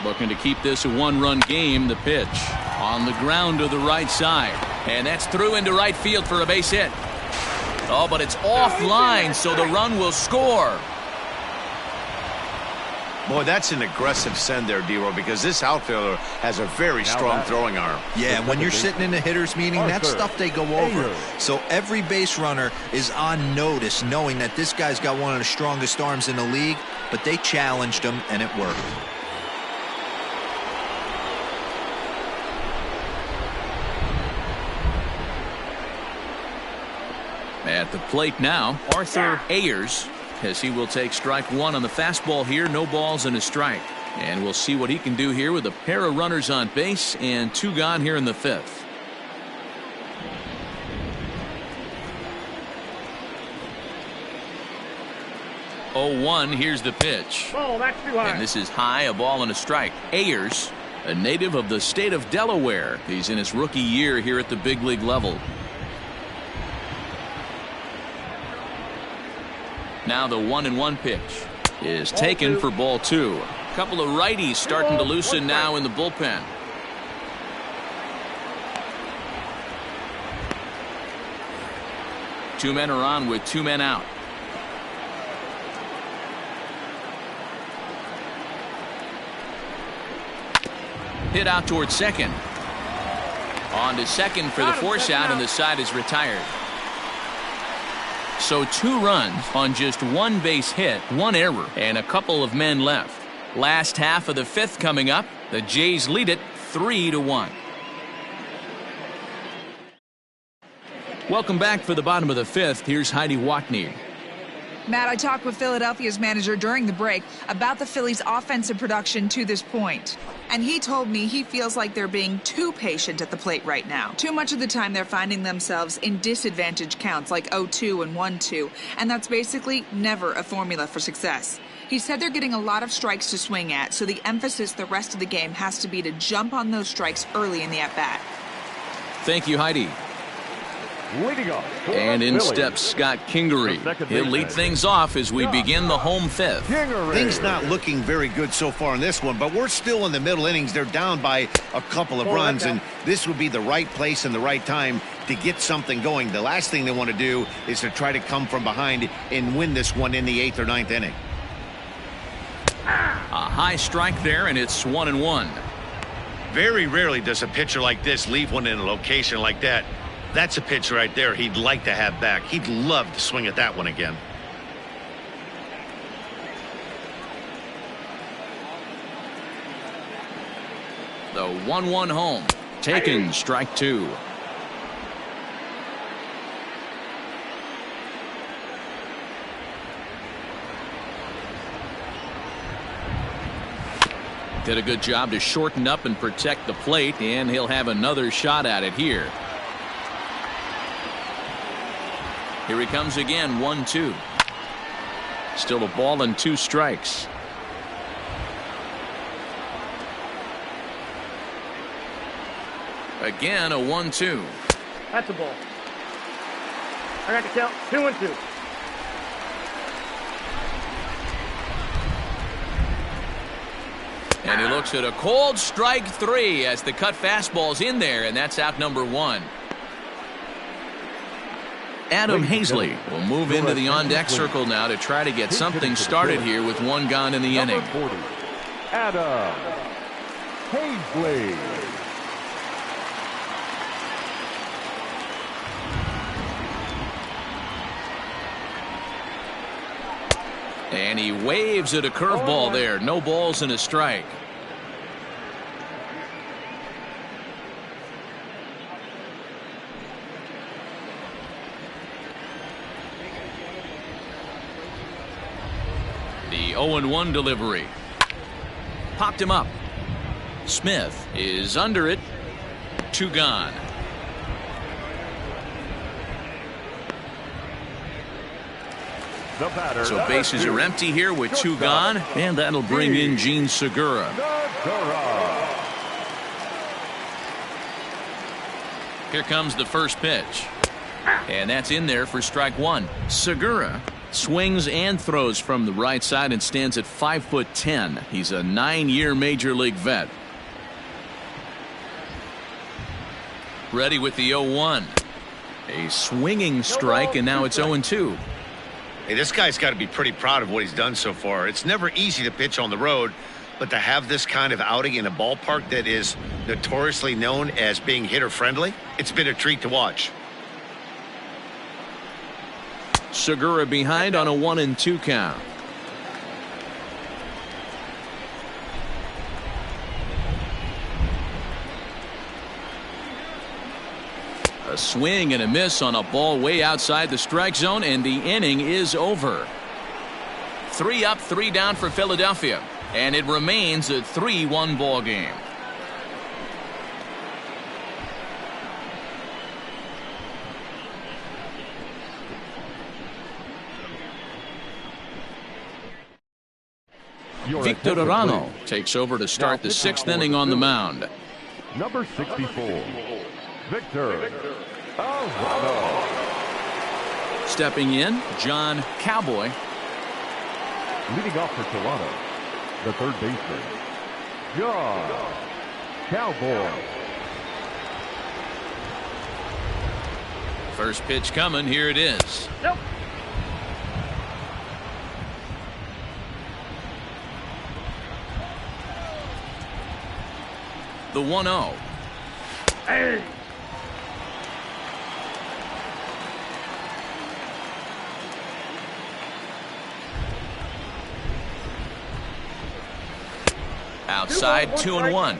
Looking to keep this a 1-run game. The pitch on the ground to the right side. And that's through into right field for a base hit. Oh, but it's offline, so the run will score. Boy, that's an aggressive send there, D-Roy, because this outfielder has a very strong throwing arm. Yeah, and when you're sitting in a hitter's meeting, that's stuff they go over. So every base runner is on notice, knowing that this guy's got one of the strongest arms in the league, but they challenged him, and it worked. At the plate now, Arthur Ayers, as he will take strike one on the fastball here. No balls and a strike. And we'll see what he can do here with a pair of runners on base and 2 gone here in the 5th. Oh, 1, here's the pitch. Oh, that's too high. And this is high, a ball and a strike. Ayers, a native of the state of Delaware. He's in his rookie year here at the big league level. Now the 1-1 pitch is taken for ball 2. A couple of righties starting to loosen now in the bullpen. Two men are on with 2 men out. Hit out towards second. On to second for the force out, and the side is retired. So 2 runs on just 1 base hit, 1 error, and a couple of men left. Last half of the 5th coming up. The Jays lead it 3-1. Welcome back for the bottom of the 5th. Here's Heidi Watney. Matt, I talked with Philadelphia's manager during the break about the Phillies' offensive production to this point. And he told me he feels like they're being too patient at the plate right now. Too much of the time they're finding themselves in disadvantage counts like 0-2 and 1-2. And that's basically never a formula for success. He said they're getting a lot of strikes to swing at, so the emphasis the rest of the game has to be to jump on those strikes early in the at-bat. Thank you, Heidi. Leading off. And in steps Scott Kingery. He'll lead things off as we begin the home 5th. Things not looking very good so far in this one, but we're still in the middle innings. They're down by a couple of runs, and this would be the right place and the right time to get something going. The last thing they want to do is to try to come from behind and win this one in the 8th or 9th inning. A high strike there, and it's 1-1. Very rarely does a pitcher like this leave one in a location like that. That's a pitch right there he'd like to have back. He'd love to swing at that one again. The 1-1 home. Taken, strike 2. Did a good job to shorten up and protect the plate, and he'll have another shot at it here. Here he comes again, 1-2. Still a ball and 2 strikes. Again, a 1-2. That's a ball. I got to count 2-2. And he looks at a cold strike 3 as the cut fastball's in there, and that's out number 1. Adam Hazley will move into the on-deck circle now to try to get something started here with 1 gone in the inning. 40, Adam Hazley. And he waves at a curveball there. No balls and a strike. The 0-1 delivery. Popped him up. Smith is under it. 2 gone. So bases are empty here with 2 gone, and that'll bring in Gene Segura. Here comes the first pitch. And that's in there for strike 1. Segura swings and throws from the right side and stands at 5'10". He's a 9-year major league vet. Ready with the 0-1. A swinging strike, and now it's 0-2. Hey, this guy's got to be pretty proud of what he's done so far. It's never easy to pitch on the road, but to have this kind of outing in a ballpark that is notoriously known as being hitter-friendly, it's been a treat to watch. Segura behind on a 1-2 count. A swing and a miss on a ball way outside the strike zone, and the inning is over. 3 up, 3 down for Philadelphia, and it remains a 3-1 ball game. Victor Arano takes over to start the 6th inning on the mound. Number 64, Victor Arano. Stepping in, John Cowboy. Leading off for Toronto, the third baseman, John Cowboy. First pitch coming, here it is. Nope. The 1-0. Hey. Outside, 2-1.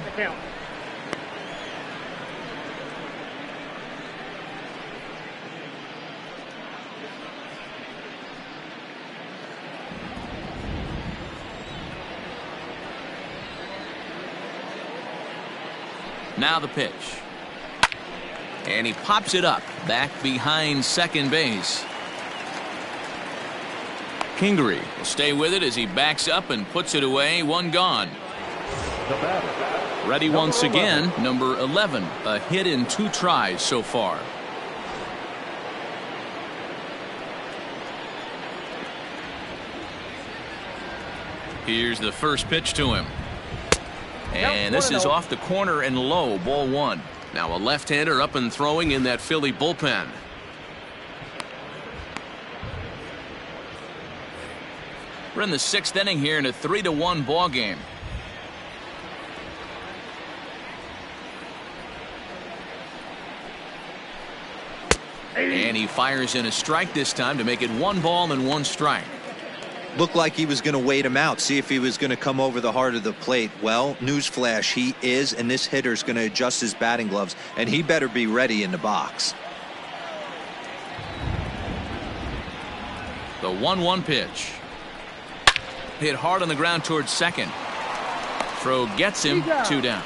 Now the pitch. And he pops it up back behind second base. Kingery will stay with it as he backs up and puts it away. 1 gone. Ready once again, number 11. A hit in 2 tries so far. Here's the first pitch to him. And this is off the corner and low, ball 1. Now a left-hander up and throwing in that Philly bullpen. We're in the 6th inning here in a 3-1 ball game. And he fires in a strike this time to make it 1 ball and 1 strike. Looked like he was going to wait him out, see if he was going to come over the heart of the plate. Well, newsflash, he is, and this hitter's going to adjust his batting gloves, and he better be ready in the box. The 1-1 pitch. Hit hard on the ground towards second. Throw gets him, 2 down.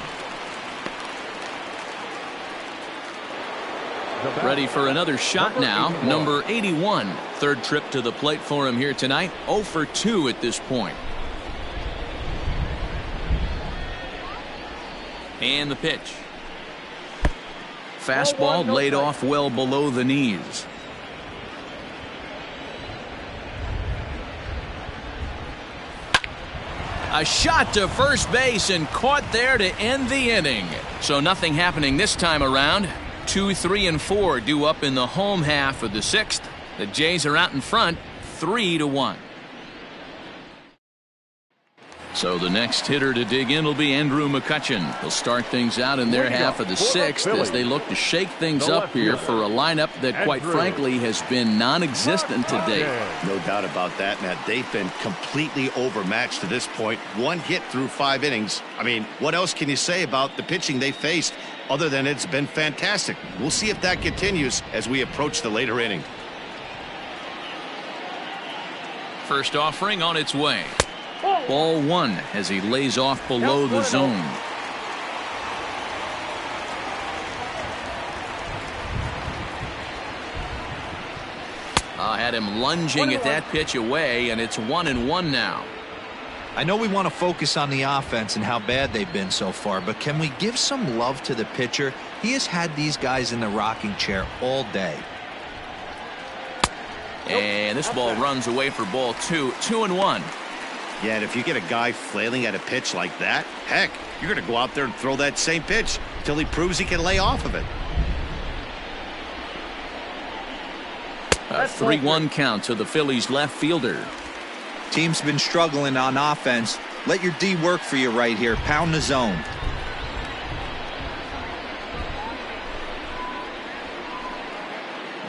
Ready for another shot now. Number 81. 3rd trip to the plate for him here tonight. 0 for 2 at this point. And the pitch. Fastball laid off well below the knees. A shot to first base and caught there to end the inning. So nothing happening this time around. 2, 3, and 4 due up in the home half of the 6th. The Jays are out in front, 3-1. So the next hitter to dig in will be Andrew McCutchen. He'll start things out in their half of the 6th as they look to shake things up here for a lineup that, quite frankly, has been non-existent to date. No doubt about that, Matt. They've been completely overmatched to this point. 1 hit through 5 innings. I mean, what else can you say about the pitching they faced other than it's been fantastic? We'll see if that continues as we approach the later inning. First offering on its way. Ball 1 as he lays off below the zone. Had him lunging at that pitch away, and it's 1-1 now. I know we want to focus on the offense and how bad they've been so far, but can we give some love to the pitcher? He has had these guys in the rocking chair all day. And this ball runs away for ball 2, 2-1. Yeah, and if you get a guy flailing at a pitch like that, heck, you're going to go out there and throw that same pitch until he proves he can lay off of it. A 3-1 count to the Phillies left fielder. Team's been struggling on offense. Let your D work for you right here. Pound the zone.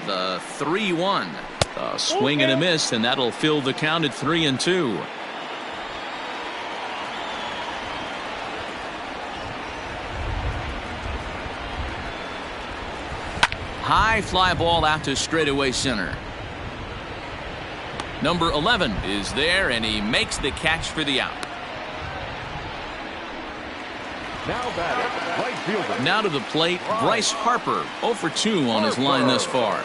The 3-1. A swing and a miss, and that'll fill the count at 3-2. High fly ball out to straightaway center. Number 11 is there, and he makes the catch for the out. Now batting, right fielder. Now to the plate, Bryce Harper, 0 for 2 on his line thus far.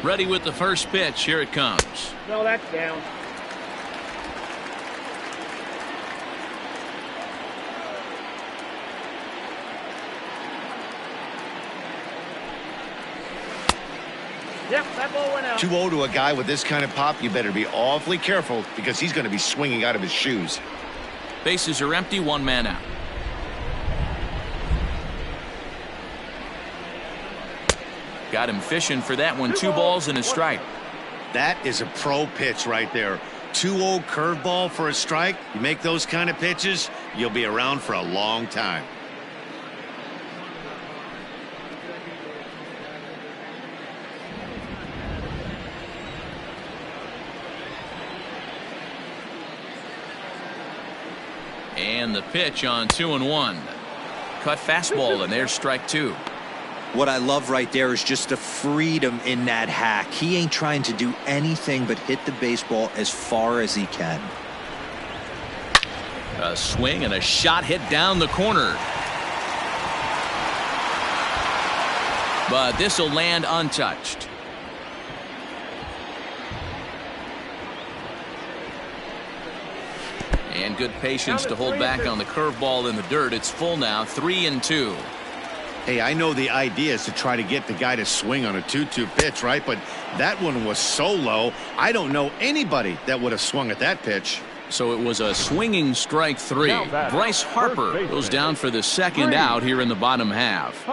Ready with the first pitch. Here it comes. No, that's down. Yep, that ball went out. 2-0 to a guy with this kind of pop, you better be awfully careful because he's going to be swinging out of his shoes. Bases are empty, 1 man out. Got him fishing for that one. 2 balls and a strike. That is a pro pitch right there. 2-0 curveball for a strike. You make those kind of pitches, you'll be around for a long time. And the pitch on 2-1. Cut fastball, and there's strike 2. What I love right there is just the freedom in that hack. He ain't trying to do anything but hit the baseball as far as he can. A swing and a shot hit down the corner. But this will land untouched. And good patience to hold back on the curveball in the dirt. It's full now, 3-2. Hey, I know the idea is to try to get the guy to swing on a 2-2 pitch, right? But that one was so low, I don't know anybody that would have swung at that pitch. So it was a swinging strike 3. Bryce Harper goes down for the second out here in the bottom half.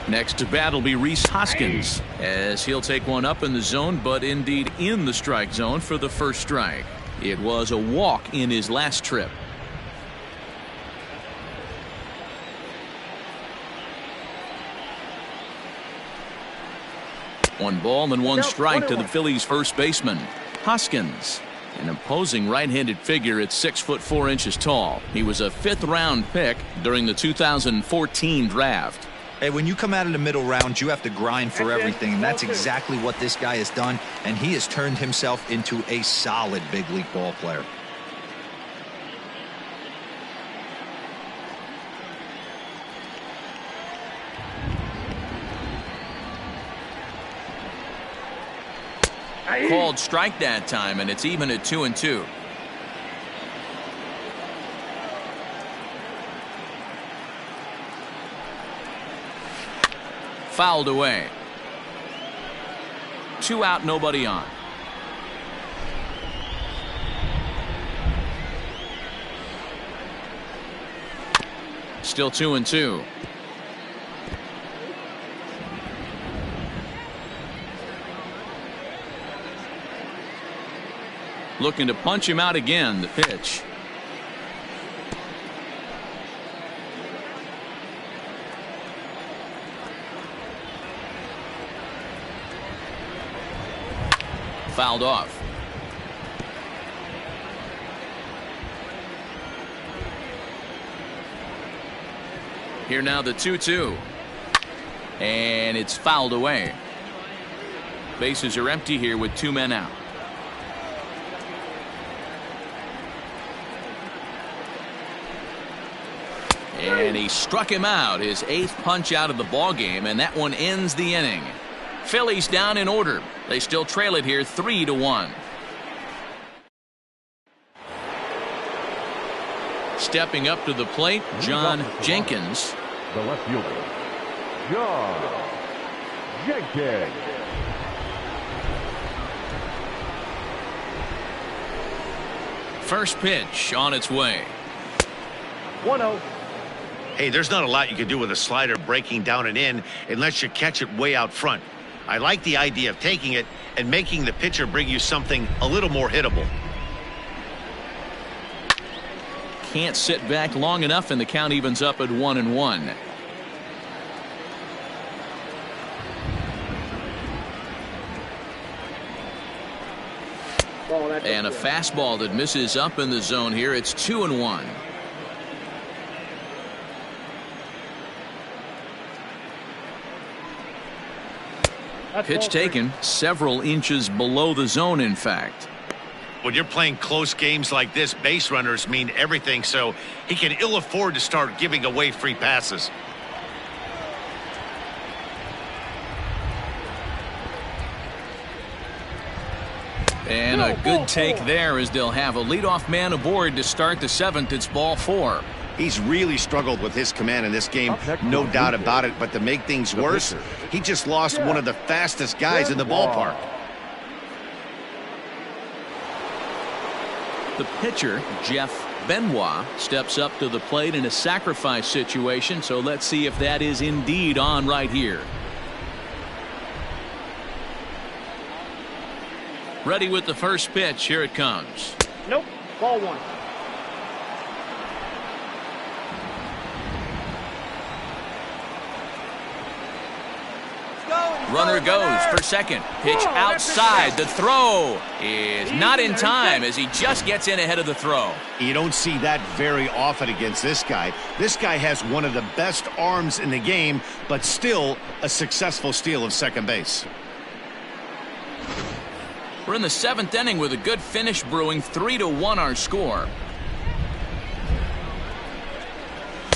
Next to bat will be Rhys Hoskins, as he'll take one up in the zone, but indeed in the strike zone for the first strike. It was a walk in his last trip. One ball and 1 strike to the Phillies' first baseman. Hoskins, an imposing right-handed figure at 6'4" tall. He was a 5th-round pick during the 2014 draft. Hey, when you come out of the middle round, you have to grind for everything, and that's exactly what this guy has done, and he has turned himself into a solid big league ball player. Called strike that time, and it's even at 2-2. Fouled away. 2 out, nobody on. Still 2-2. Looking to punch him out again. The pitch. Fouled off. Here now the 2-2. And it's fouled away. Bases are empty here with 2 men out. And he struck him out, his 8th punch out of the ball game, and that one ends the inning. Phillies down in order. They still trail it here 3-1. Stepping up to the plate, John Jenkins. The left fielder, John Jenkins. First pitch on its way. 1-0. Hey, there's not a lot you can do with a slider breaking down and in unless you catch it way out front. I like the idea of taking it and making the pitcher bring you something a little more hittable. Can't sit back long enough, and the count evens up at 1-1. And a fastball that misses up in the zone here. It's 2-1. Pitch taken several inches below the zone, in fact. When you're playing close games like this, base runners mean everything, so he can ill afford to start giving away free passes. And a good take there, as they'll have a leadoff man aboard to start the 7th. It's ball 4. He's really struggled with his command in this game, no doubt about it. But to make things worse, he just lost one of the fastest guys in the ballpark. The pitcher, Jeff Benoit, steps up to the plate in a sacrifice situation. So let's see if that is indeed on right here. Ready with the first pitch. Here it comes. Nope. Ball 1. Runner goes for second. Pitch outside. The throw is not in time, as he just gets in ahead of the throw. You don't see that very often against this guy. This guy has one of the best arms in the game, but still a successful steal of second base. We're in the 7th inning with a good finish brewing. 3-1 our score.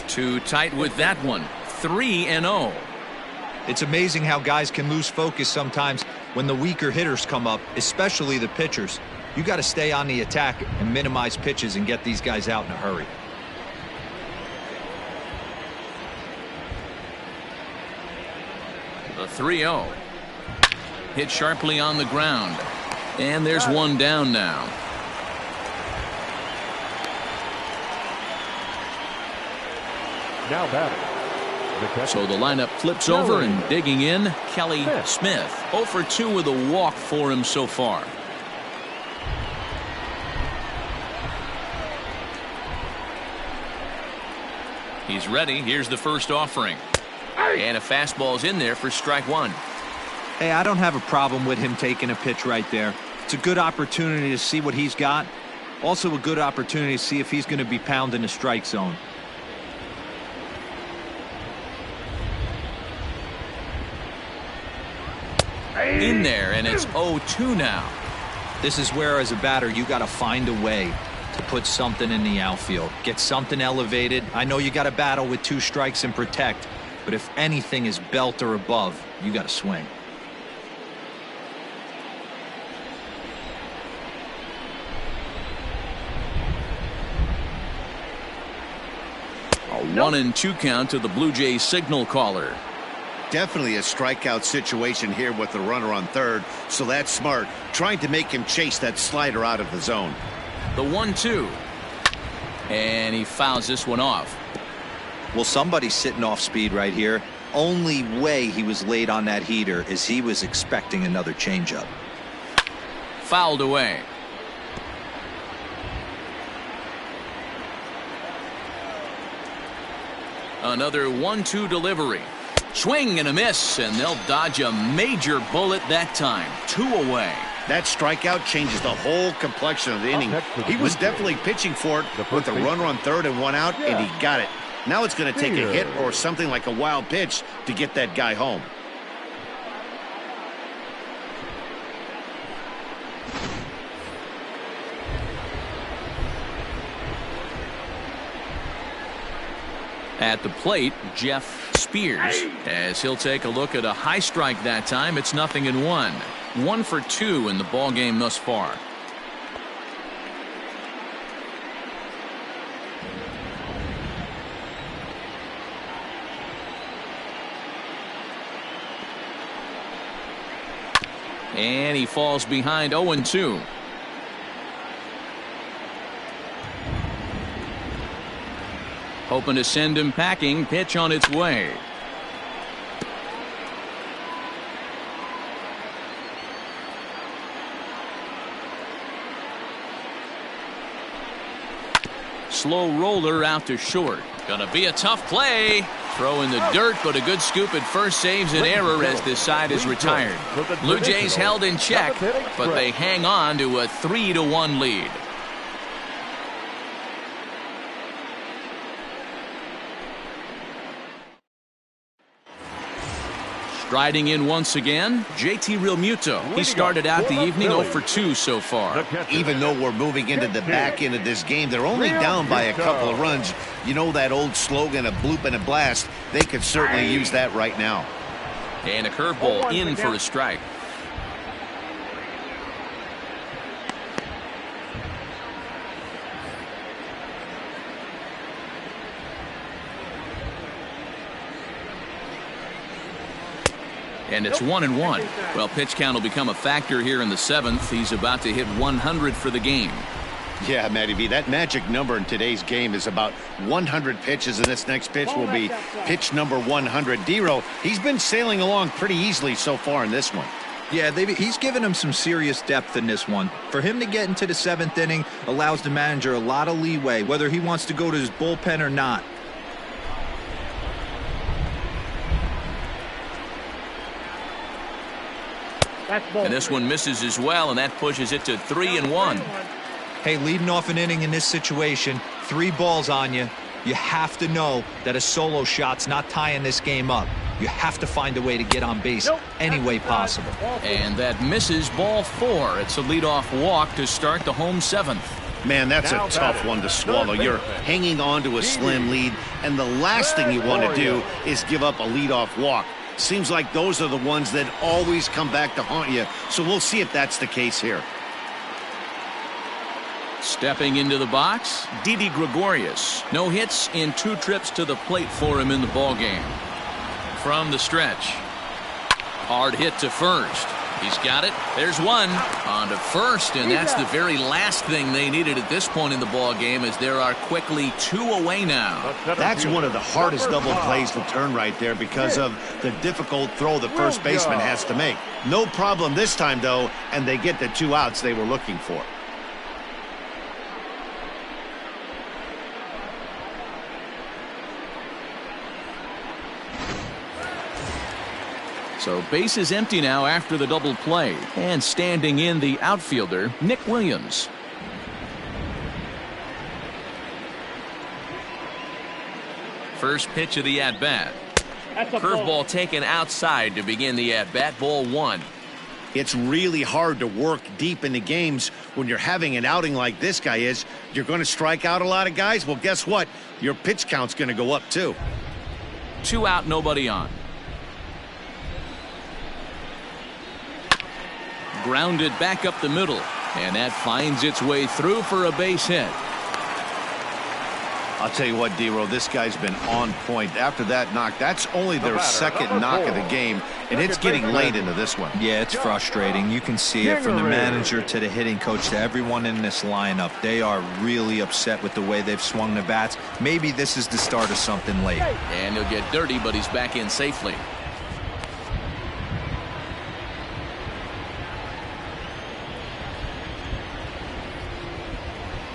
Too tight with that one. 3-0. It's amazing how guys can lose focus sometimes when the weaker hitters come up, especially the pitchers. You got to stay on the attack and minimize pitches and get these guys out in a hurry. The 3-0. Hit sharply on the ground. And there's one down now. Now batting. So the lineup flips over, and digging in, Kelly Smith. 0 for 2 with a walk for him so far. He's ready. Here's the first offering. And a fastball's in there for strike 1. Hey, I don't have a problem with him taking a pitch right there. It's a good opportunity to see what he's got. Also a good opportunity to see if he's going to be pounding the strike zone. In there, and it's 0-2 now. This is where, as a batter, you got to find a way to put something in the outfield. Get something elevated. I know you got to battle with 2 strikes and protect, but if anything is belt or above, you got to swing. 1-2 count to the Blue Jays signal caller. Definitely a strikeout situation here with the runner on third, so that's smart, trying to make him chase that slider out of the zone. The 1-2. And he fouls this one off. Well, somebody's sitting off speed right here. Only way he was late on that heater is he was expecting another changeup. Fouled away. Another 1-2 delivery. Swing and a miss, and they'll dodge a major bullet that time. 2 away. That strikeout changes the whole complexion of the inning. He was definitely pitching for it with a runner on third and 1 out, and he got it. Now it's going to take a hit or something like a wild pitch to get that guy home. At the plate, Jeff Spears, as he'll take a look at a high strike that time. It's 0-1. 1 for 2 in the ball game thus far. And he falls behind 0-2. Hoping to send him packing. Pitch on its way. Slow roller out to short. Gonna be a tough play. Throw in the dirt, but a good scoop at first saves an error as this side is retired. Blue Jays held in check, but they hang on to a 3-1 lead. Striding in once again, JT Realmuto. He started out the evening 0 for 2 so far. Even though we're moving into the back end of this game, they're only down by a couple of runs. You know that old slogan, a bloop and a blast. They could certainly use that right now. And a curveball in for a strike. And it's 1-1. Well, pitch count will become a factor here in the 7th. He's about to hit 100 for the game. Yeah, Matty V, that magic number in today's game is about 100 pitches, and this next pitch will be pitch number 100. D-Row, he's been sailing along pretty easily so far in this one. Yeah, he's given him some serious depth in this one. For him to get into the 7th inning allows the manager a lot of leeway, whether he wants to go to his bullpen or not. And this one misses as well, and that pushes it to 3-1. Hey, leading off an inning in this situation, 3 balls on you. You have to know that a solo shot's not tying this game up. You have to find a way to get on base any way possible. And that misses, ball 4. It's a leadoff walk to start the home 7th. Man, that's a tough one to swallow. You're hanging on to a slim lead, and the last thing you want to do is give up a leadoff walk. Seems like those are the ones that always come back to haunt you, so we'll see if that's the case here. Stepping into the box, Didi Gregorius. No hits in 2 trips to the plate for him in the ballgame. From the stretch. Hard hit to first. He's got it. There's one. On to first, and that's the very last thing they needed at this point in the ball game, as there are quickly 2 away now. That's one of the hardest double plays to turn right there because of the difficult throw the first baseman has to make. No problem this time, though, and they get the 2 outs they were looking for. So base is empty now after the double play. And standing in, the outfielder, Nick Williams. First pitch of the at-bat. Curveball taken outside to begin the at-bat. Ball 1. It's really hard to work deep into games when you're having an outing like this guy is. You're going to strike out a lot of guys. Well, guess what? Your pitch count's going to go up, too. 2 out, nobody on. Grounded back up the middle, and that finds its way through for a base hit. I'll tell you what, D-Row, this guy's been on point. After that knock, that's only their second knock of the game, and it's getting late into this one. Yeah, it's frustrating. You can see it from the manager to the hitting coach to everyone in this lineup. They are really upset with the way they've swung the bats. Maybe this is the start of something late. And he'll get dirty, but he's back in safely.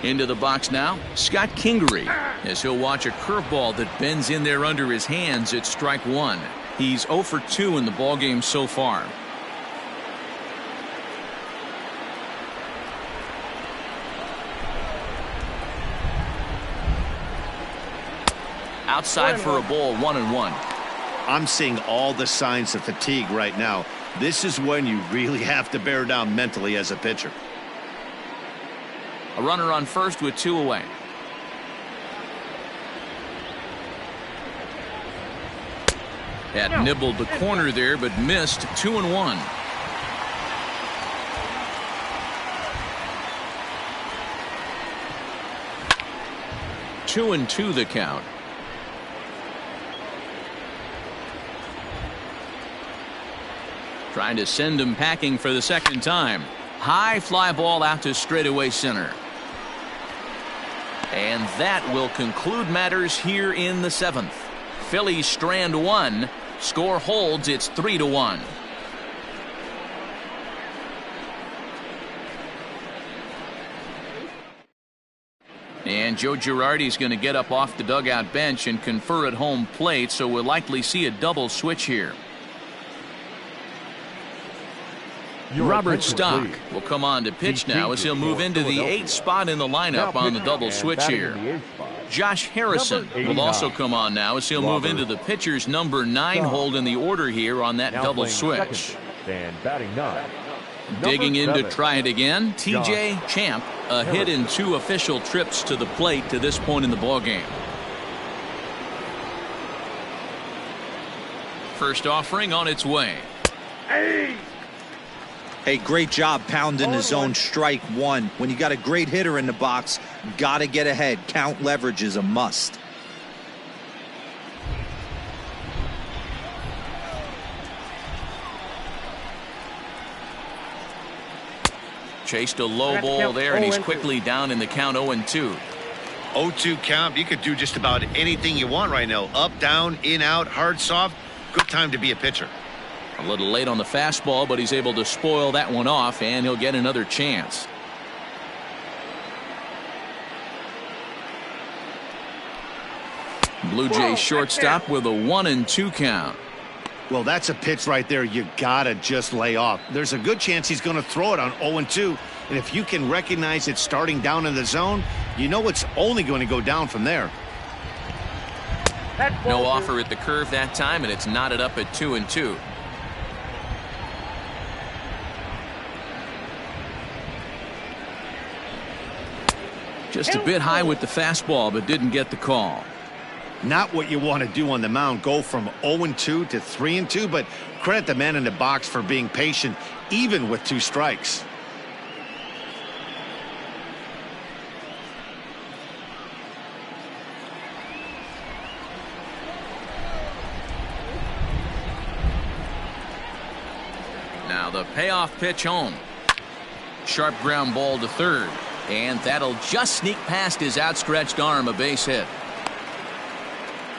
Into the box now, Scott Kingery, as he'll watch a curveball that bends in there under his hands at strike one. He's 0 for 2 in the ballgame so far. Outside for a ball, 1-1. I'm seeing all the signs of fatigue right now. This is when you really have to bear down mentally as a pitcher. A runner on first with 2 away. Had nibbled the corner there, but missed. 2-1. Two and 2 the count. Trying to send him packing for the second time. High fly ball out to straightaway center. And that will conclude matters here in the 7th. Phillies strand 1. Score holds. It's 3-1. And Joe Girardi's going to get up off the dugout bench and confer at home plate, so we'll likely see a double switch here. Robert Stock will come on to pitch now as he'll move into the 8th spot in the lineup on the double switch here. Josh Harrison will also come on now as he'll move into the pitcher's number 9 hold in the order here on that double switch. Digging in to try it again, TJ Champ, a hit in 2 official trips to the plate to this point in the ballgame. First offering on its way. Hey, great job pounding the zone strike 1. When you got a great hitter in the box, got to get ahead. Count leverage is a must. Chased a low ball there, and he's quickly down in the count 0-2. 0-2 count. You could do just about anything you want right now. Up, down, in, out, hard, soft. Good time to be a pitcher. A little late on the fastball, but he's able to spoil that one off, and he'll get another chance. Blue Jays shortstop with a 1-2 count. Well, that's a pitch right there you gotta just lay off. There's a good chance he's going to throw it on 0-2, and if you can recognize it starting down in the zone, you know it's only going to go down from there. No offer at the curve that time, and it's knotted up at 2-2. Just a bit high with the fastball, but didn't get the call. Not what you want to do on the mound, go from 0-2 to 3-2, but credit the man in the box for being patient, even with 2 strikes. Now the payoff pitch home. Sharp ground ball to third. And that'll just sneak past his outstretched arm, a base hit.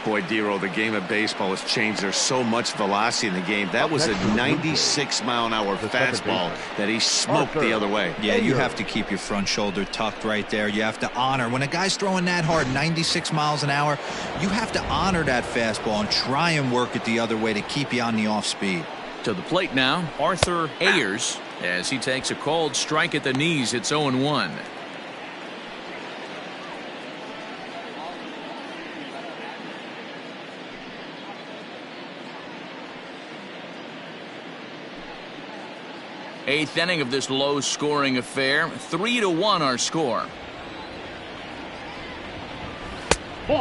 Boy, D-Row, the game of baseball has changed. There's so much velocity in the game. That was a 96-mile-an-hour fastball that he smoked the other way. Yeah, you have to keep your front shoulder tucked right there. You have to honor. When a guy's throwing that hard, 96 miles an hour, you have to honor that fastball and try and work it the other way to keep you on the off speed. To the plate now, Arthur Ayers, as he takes a cold strike at the knees. It's 0-1. Eighth inning of this low-scoring affair. 3-1 our score.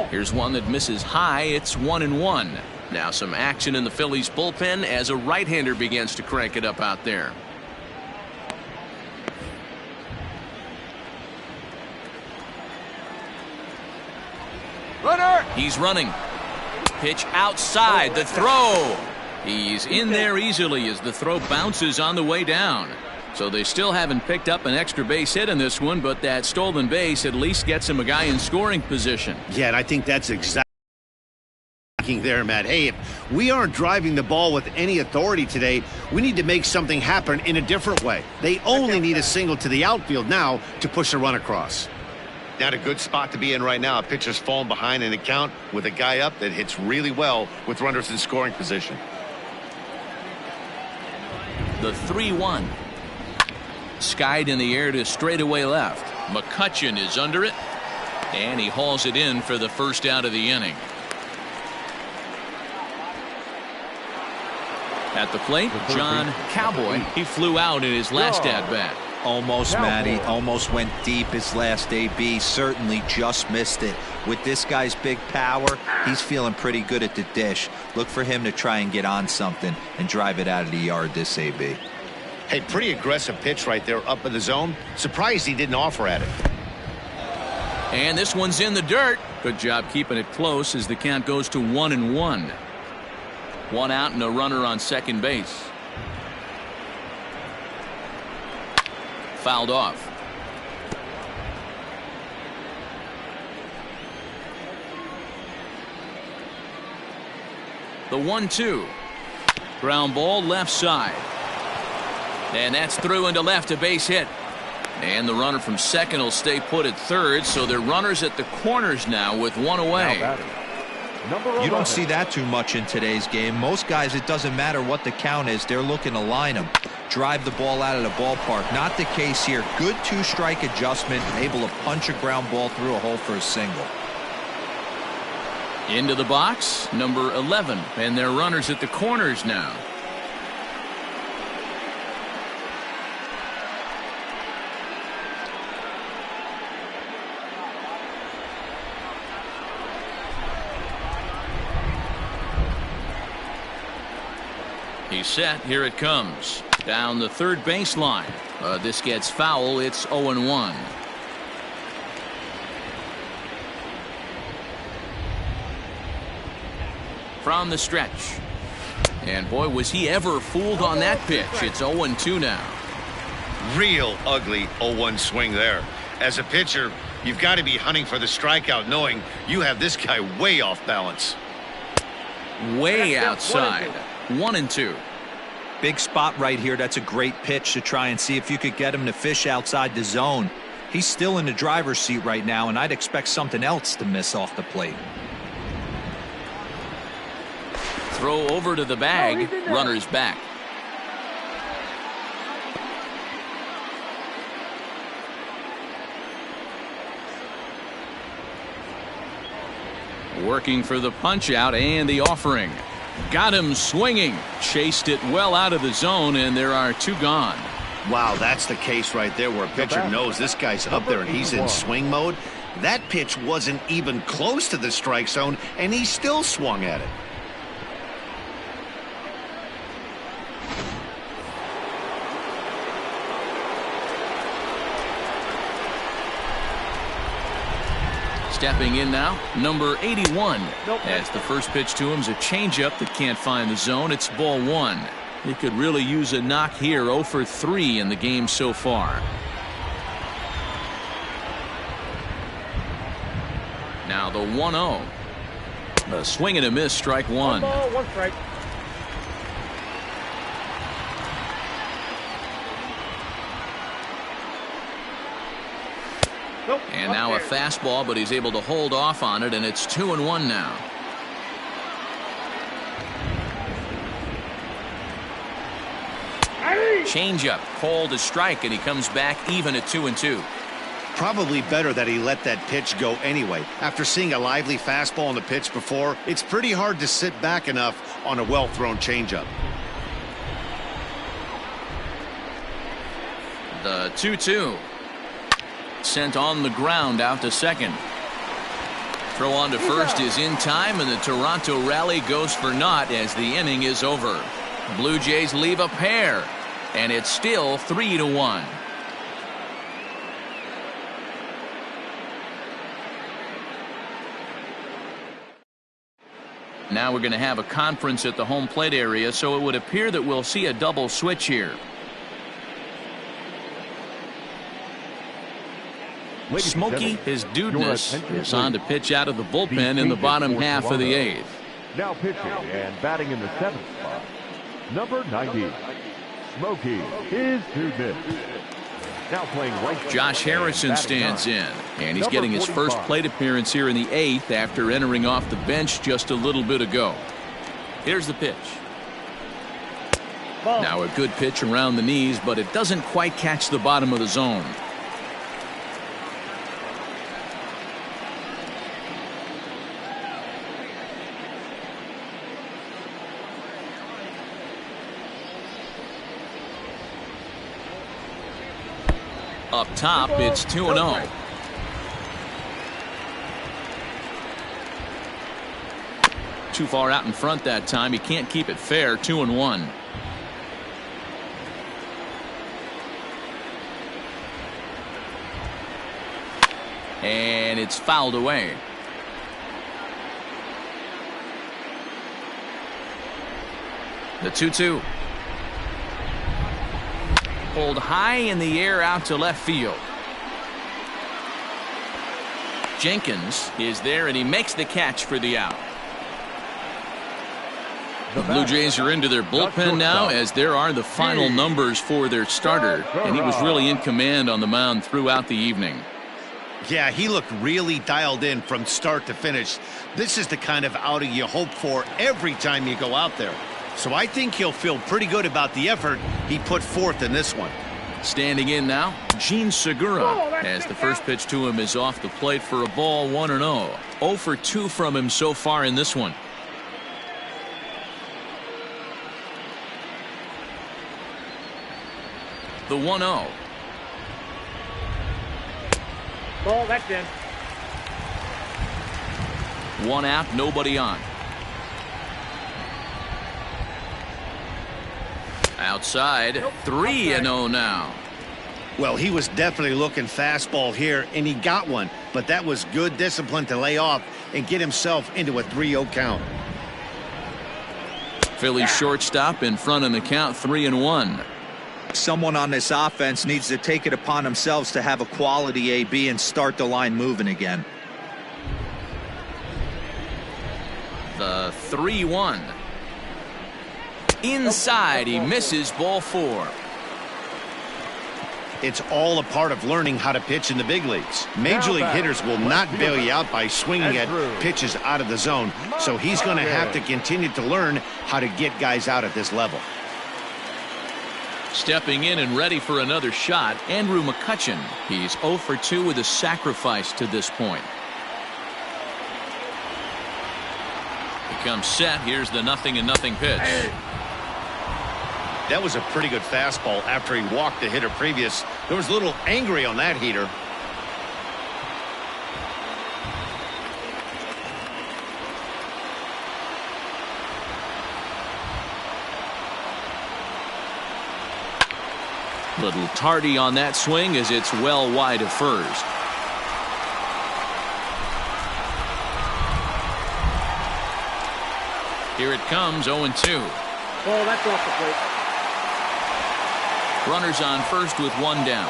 Here's one that misses high. It's 1-1. Now some action in the Phillies bullpen as a right-hander begins to crank it up out there. Runner! He's running. Pitch outside, the throw. He's in there easily as the throw bounces on the way down. So they still haven't picked up an extra base hit in this one, but that stolen base at least gets him a guy in scoring position. Yeah, and I think that's exactly there, Matt. Hey, if we aren't driving the ball with any authority today, we need to make something happen in a different way. They only need a single to the outfield now to push a run across. Not a good spot to be in right now. A pitcher's falling behind in the count with a guy up that hits really well with runners in scoring position. The 3-1. Skied in the air to straightaway left. McCutchen is under it, and he hauls it in for the first out of the inning. At the plate, John Cowboy. He flew out in his last at-bat. Almost, Matty. Almost went deep his last AB. Certainly just missed it. With this guy's big power, he's feeling pretty good at the dish. Look for him to try and get on something and drive it out of the yard this AB. Hey, pretty aggressive pitch right there up in the zone. Surprised he didn't offer at it. And this one's in the dirt. Good job keeping it close as the count goes to 1-1. One out and a runner on second base. Fouled off. The 1-2. Ground ball left side. And that's through into left, a base hit. And the runner from second will stay put at third, so they're runners at the corners now with one away. You don't see that too much in today's game. Most guys, it doesn't matter what the count is, they're looking to line them, drive the ball out of the ballpark. Not the case here. Good two-strike adjustment, able to punch a ground ball through a hole for a single. Into the box, number 11, and they're runners at the corners now. He's set. Here it comes. Down the third baseline. This gets foul. It's 0-1. From the stretch. And boy, was he ever fooled on that pitch. It's 0-2 now. Real ugly 0-1 swing there. As a pitcher, you've got to be hunting for the strikeout, knowing you have this guy way off balance. Way outside. 1-2. Big spot right here. That's a great pitch to try and see if you could get him to fish outside the zone. He's still in the driver's seat right now, and I'd expect something else to miss off the plate. Throw over to the bag. Runner's back. Working for the punch out and the offering. Got him swinging. Chased it well out of the zone, and there are two gone. Wow, that's the case right there where a pitcher knows this guy's up there and he's in swing mode. That pitch wasn't even close to the strike zone, and he still swung at it. Stepping in now, number 81. As the first pitch to him is a changeup that can't find the zone. It's ball one. He could really use a knock here. 0 for 3 in the game so far. Now the 1-0. A swing and a miss, strike one. 1 ball, 1 strike. And now a fastball, but he's able to hold off on it, and it's 2-1 now. Changeup, called a strike, and he comes back even at 2-2. Probably better that he let that pitch go anyway. After seeing a lively fastball on the pitch before, it's pretty hard to sit back enough on a well-thrown changeup. The 2-2. Sent on the ground out to second. Throw on to first is in time, and the Toronto rally goes for naught as the inning is over. Blue Jays leave a pair, and it's still 3-1. Now we're going to have a conference at the home plate area, so it would appear that we'll see a double switch here. Smokey, his dudeness, is on to pitch out of the bullpen in the bottom half of the 8th. Now pitching and batting in the 7th spot, number 90, Smokey, his dudeness. Now playing right. Josh Harrison stands in, and he's getting his first plate appearance here in the 8th after entering off the bench just a little bit ago. Here's the pitch. Now a good pitch around the knees, but it doesn't quite catch the bottom of the zone. Up top, it's 2-0. Too far out in front that time. He can't keep it fair. 2-1. And it's fouled away. The 2-2. Pulled high in the air out to left field. Jenkins is there, and he makes the catch for the out. The Blue Jays are into their bullpen now, as there are the final numbers for their starter, and he was really in command on the mound throughout the evening. Yeah, he looked really dialed in from start to finish. This is the kind of outing you hope for every time you go out there. So I think he'll feel pretty good about the effort he put forth in this one. Standing in now, Gene Segura, as the first pitch to him is off the plate for a ball. 1-0. 0 for 2 from him so far in this one. The 1-0. Ball, that's in. One out, nobody on. Outside, 3-0 now. Well, he was definitely looking fastball here, and he got one. But that was good discipline to lay off and get himself into a 3-0 count. Phillies shortstop in front in the count, 3-1. Someone on this offense needs to take it upon themselves to have a quality AB and start the line moving again. The 3-1. Inside, he misses, ball 4. It's all a part of learning how to pitch in the big leagues. Major league hitters will not bail you out by swinging at pitches out of the zone, so he's going to have to continue to learn how to get guys out at this level. Stepping in and ready for another shot, Andrew McCutchen. He's 0 for 2 with a sacrifice to this point. He comes set. Here's the 0-0 pitch. That was a pretty good fastball after he walked the hitter previous. There was a little angry on that heater. Little tardy on that swing as it's well wide of first. Here it comes, 0-2. Ball, that's off the plate. Runners on first with 1 down.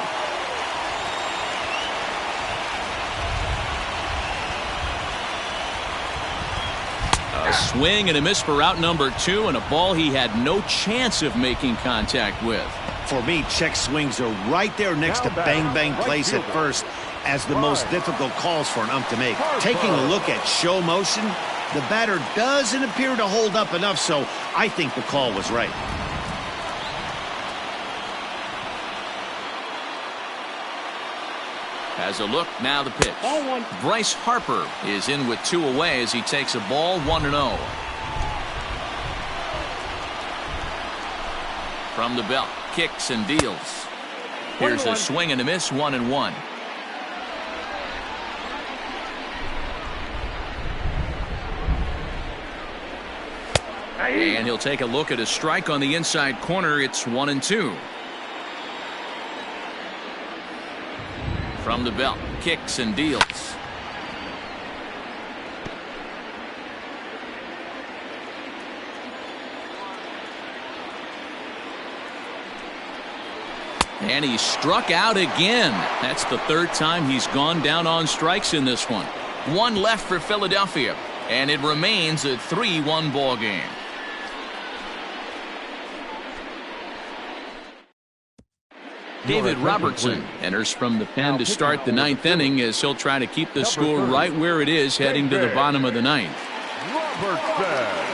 A swing and a miss for out number 2, and a ball he had no chance of making contact with. For me, check swings are right there next to bang-bang plays at first as the most difficult calls for an ump to make. Taking a look at show motion, the batter doesn't appear to hold up enough, so I think the call was right. As a look, now the pitch. Ball 1. Bryce Harper is in with 2 away as he takes a ball. 1-0. From the belt, kicks and deals. Here's a swing and a miss, 1-1. And he'll take a look at a strike on the inside corner. It's 1-2. From the belt, kicks and deals. And he struck out again. That's the third time he's gone down on strikes in this one. One left for Philadelphia, and it remains a 3-1 ball game. David Robertson enters from the pen to start the ninth inning as he'll try to keep the score right where it is heading to the bottom of the ninth. Robertson.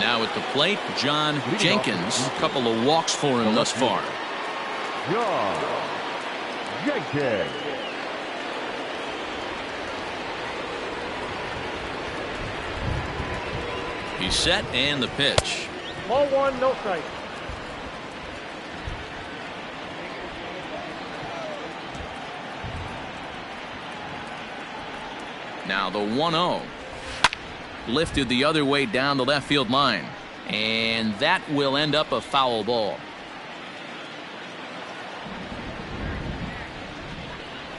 Now at the plate, John Jenkins. A couple of walks for him thus far. John Jenkins. He's set and the pitch. Ball one, no strike. Now the 1-0. Lifted the other way down the left field line. And that will end up a foul ball.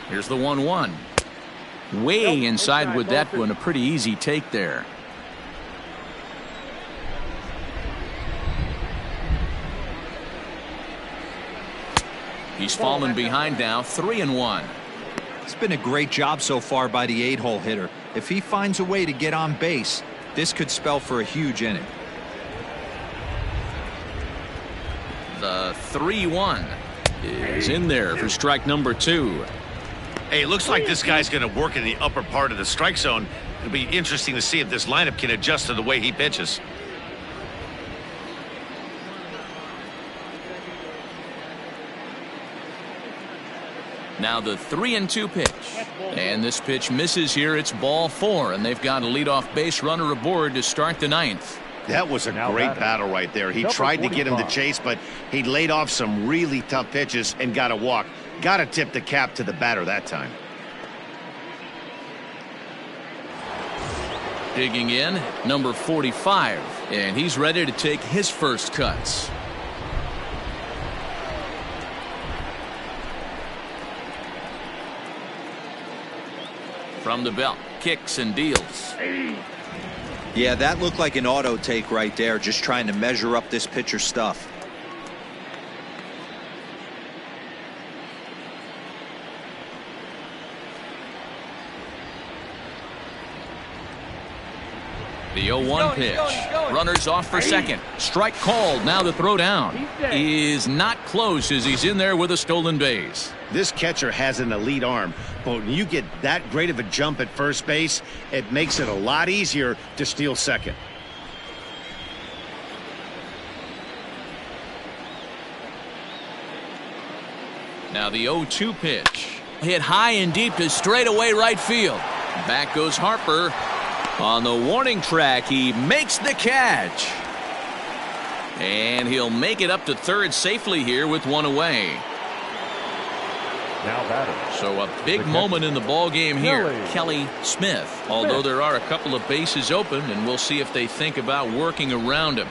Here's the 1-1. Way inside with that one. A pretty easy take there. He's fallen behind now, 3-1. It's been a great job so far by the 8-hole hitter. If he finds a way to get on base, this could spell for a huge inning. The 3-1 is in there for strike number 2. Hey, it looks like this guy's going to work in the upper part of the strike zone. It'll be interesting to see if this lineup can adjust to the way he pitches. Now the 3-2 pitch. And this pitch misses here. It's ball 4, and they've got a leadoff base runner aboard to start the ninth. That was a great battle right there. He tried to get him to chase, but he laid off some really tough pitches and got a walk. Got to tip the cap to the batter that time. Digging in, number 45, and he's ready to take his first cuts. From the belt, kicks and deals. Yeah, that looked like an auto take right there, just trying to measure up this pitcher's stuff. The 0-1 pitch. Runners off for second. Strike called. Now the throw down is not close as he's in there with a stolen base. This catcher has an elite arm, but when you get that great of a jump at first base, it makes it a lot easier to steal second. Now the 0-2 pitch. Hit high and deep to straightaway right field. Back goes Harper. On the warning track, he makes the catch. And he'll make it up to third safely here with one away. Now batter. So a big moment in the ball game here. Kelly Smith. Although there are a couple of bases open, and we'll see if they think about working around him.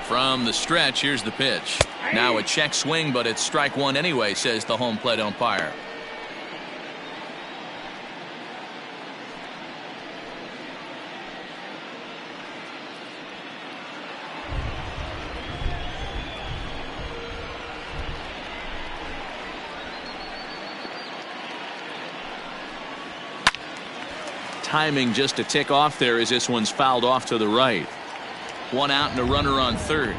From the stretch, here's the pitch. Now a check swing, but it's strike one anyway, says the home plate umpire. Timing just a tick off there as this one's fouled off to the right. One out and a runner on third.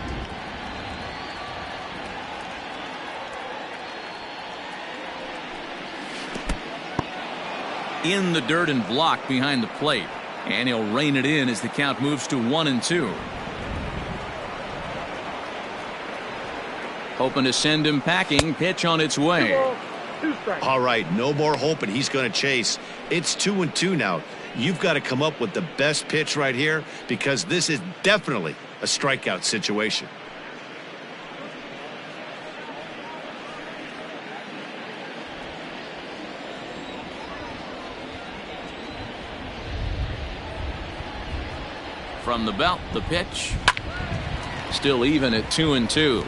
In the dirt and blocked behind the plate. And he'll rein it in as the count moves to 1-2. Hoping to send him packing. Pitch on its way. All right, no more hoping he's going to chase. It's 2-2 now. You've got to come up with the best pitch right here because this is definitely a strikeout situation. From the belt, the pitch. Still even at 2-2.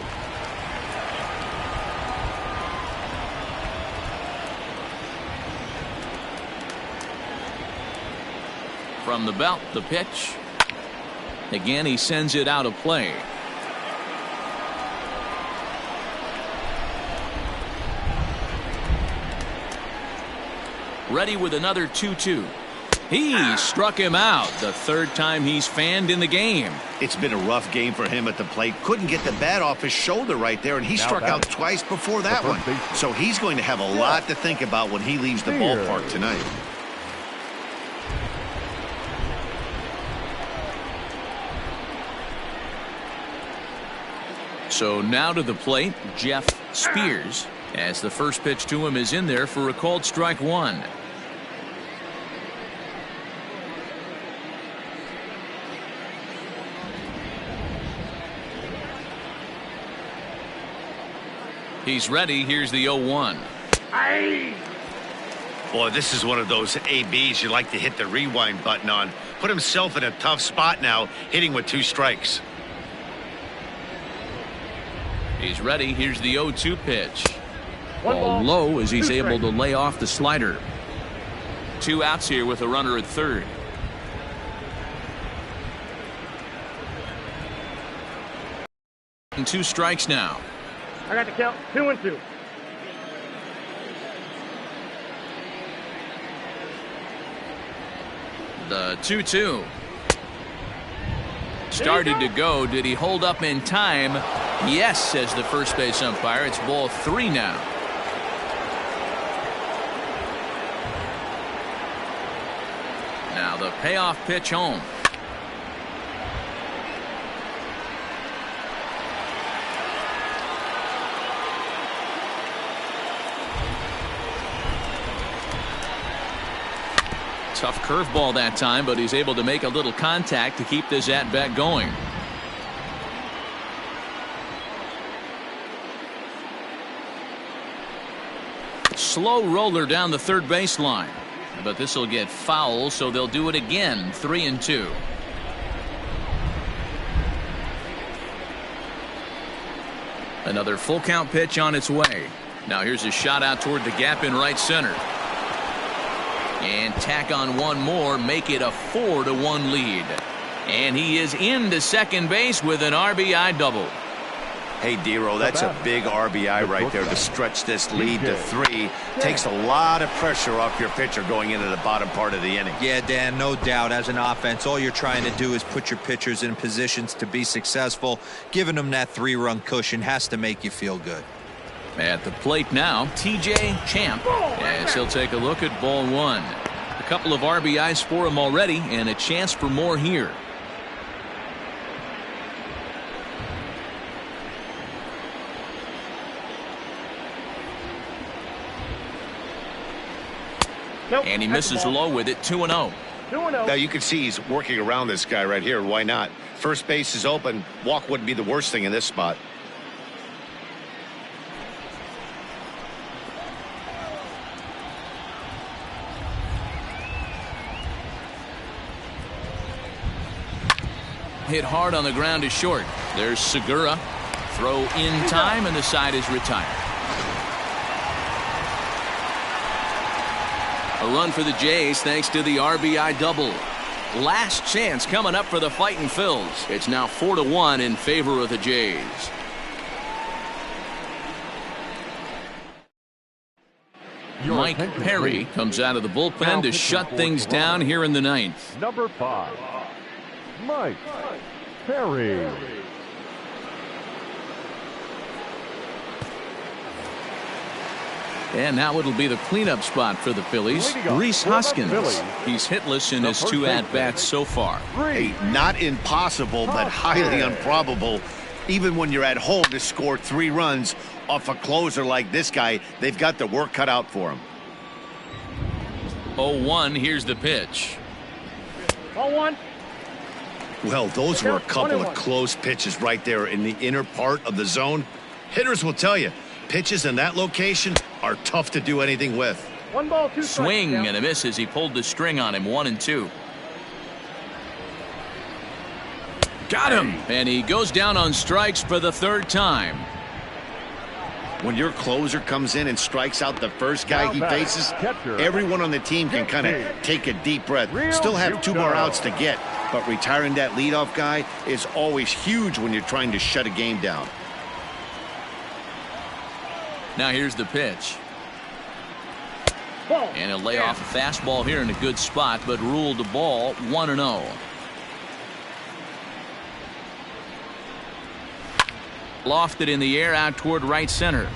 From the belt, the pitch. Again, he sends it out of play. Ready with another 2-2. He struck him out the third time he's fanned in the game. It's been a rough game for him at the plate. Couldn't get the bat off his shoulder right there, and he struck out twice before that one. So he's going to have a lot to think about when he leaves the ballpark tonight. So now to the plate, Jeff Spears, as the first pitch to him is in there for a called strike one. He's ready. Here's the 0-1. Boy, this is one of those ABs you like to hit the rewind button on. Put himself in a tough spot now, hitting with 2 strikes. He's ready. Here's the 0-2 pitch. Ball low as he's able to lay off the slider. 2 outs here with a runner at third. And 2 strikes now. I got the count. 2-2. The 2-2. Started to go. Did he hold up in time? Yes, says the first base umpire. It's ball 3 now. Now the payoff pitch home. Tough curveball that time, but he's able to make a little contact to keep this at-bat going. Slow roller down the third baseline, but this will get foul, so they'll do it again. 3-2. Another full count pitch on its way. Now here's a shot out toward the gap in right center. And tack on one more, make it a 4-1 lead. And he is into second base with an RBI double. Hey, Dero, that's a big RBI right there to stretch this lead to 3. Takes a lot of pressure off your pitcher going into the bottom part of the inning. Yeah, Dan, no doubt. As an offense, all you're trying to do is put your pitchers in positions to be successful. Giving them that 3-run cushion has to make you feel good. At the plate now, TJ Champ, as he'll take a look at ball 1. A couple of RBIs for him already, and a chance for more here. And he misses low with it. 2-0. Now you can see he's working around this guy right here. Why not? First base is open. Walk wouldn't be the worst thing in this spot. Hit hard on the ground is short. There's Segura. Throw in time, and the side is retired. A run for the Jays thanks to the RBI double. Last chance coming up for the Fightin' Phils. It's now 4-1 in favor of the Jays. Mike Perry comes out of the bullpen to shut things down here in the 9th. Number 5, Mike Perry. And now it'll be the cleanup spot for the Phillies. Rhys Hoskins. He's hitless in his 2 at-bats so far. Hey, not impossible, but highly improbable. Even when you're at home to score 3 runs off a closer like this guy, they've got the work cut out for him. 0-1, here's the pitch. 0-1. Well, those were a couple of close pitches right there in the inner part of the zone. Hitters will tell you, pitches in that location are tough to do anything with. 1 ball, 2 strikes. Swing and a miss as he pulled the string on him. 1-2. Got him. And he goes down on strikes for the 3rd time. When your closer comes in and strikes out the first guy he faces, everyone on the team can kind of take a deep breath. Still have 2 more outs to get, but retiring that leadoff guy is always huge when you're trying to shut a game down. Now here's the pitch. And he'll lay off a fastball here in a good spot, but ruled the ball 1-0. Lofted in the air out toward right center.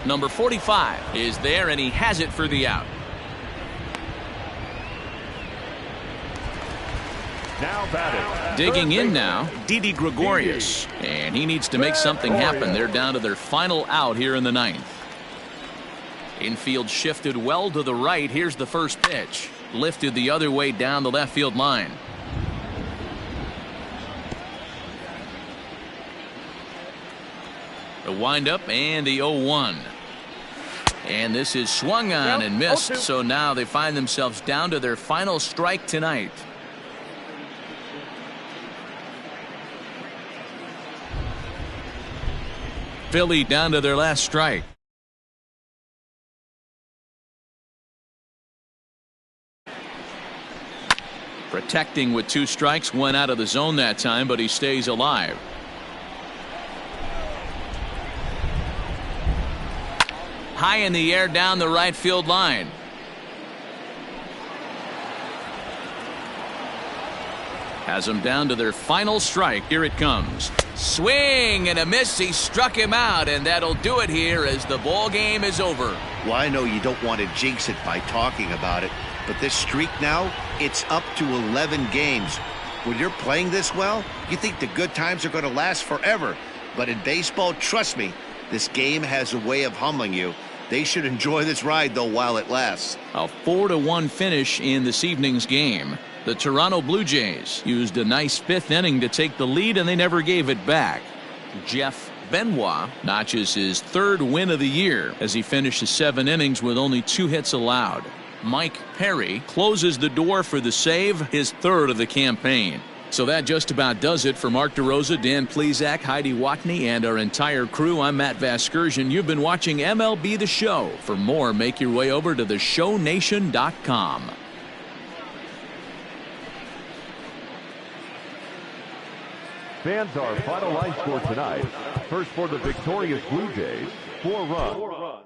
Number 45 is there, and he has it for the out. Now batting. Digging in now, Didi Gregorius. And he needs to make something happen. They're down to their final out here in the 9th. Infield shifted well to the right. Here's the first pitch. Lifted the other way down the left field line. The windup and the 0-1. And this is swung on and missed. So now they find themselves down to their final strike tonight. Philly down to their last strike. Protecting with 2 strikes, went out of the zone that time, but he stays alive. High in the air down the right field line. Has them down to their final strike. Here it comes. Swing and a miss. He struck him out, and that'll do it here as the ball game is over. Well, I know you don't want to jinx it by talking about it, but this streak now, it's up to 11 games. When you're playing this well, you think the good times are going to last forever. But in baseball, trust me, this game has a way of humbling you. They should enjoy this ride, though, while it lasts. A 4-1 finish in this evening's game. The Toronto Blue Jays used a nice 5th inning to take the lead, and they never gave it back. Jeff Benoit notches his 3rd win of the year as he finishes 7 innings with only 2 hits allowed. Mike Perry closes the door for the save, his 3rd of the campaign. So that just about does it for Mark DeRosa, Dan Plesac, Heidi Watney, and our entire crew. I'm Matt Vasgersian. You've been watching MLB The Show. For more, make your way over to theshownation.com. Fans, our final line score tonight. First for the victorious Blue Jays, 4 runs.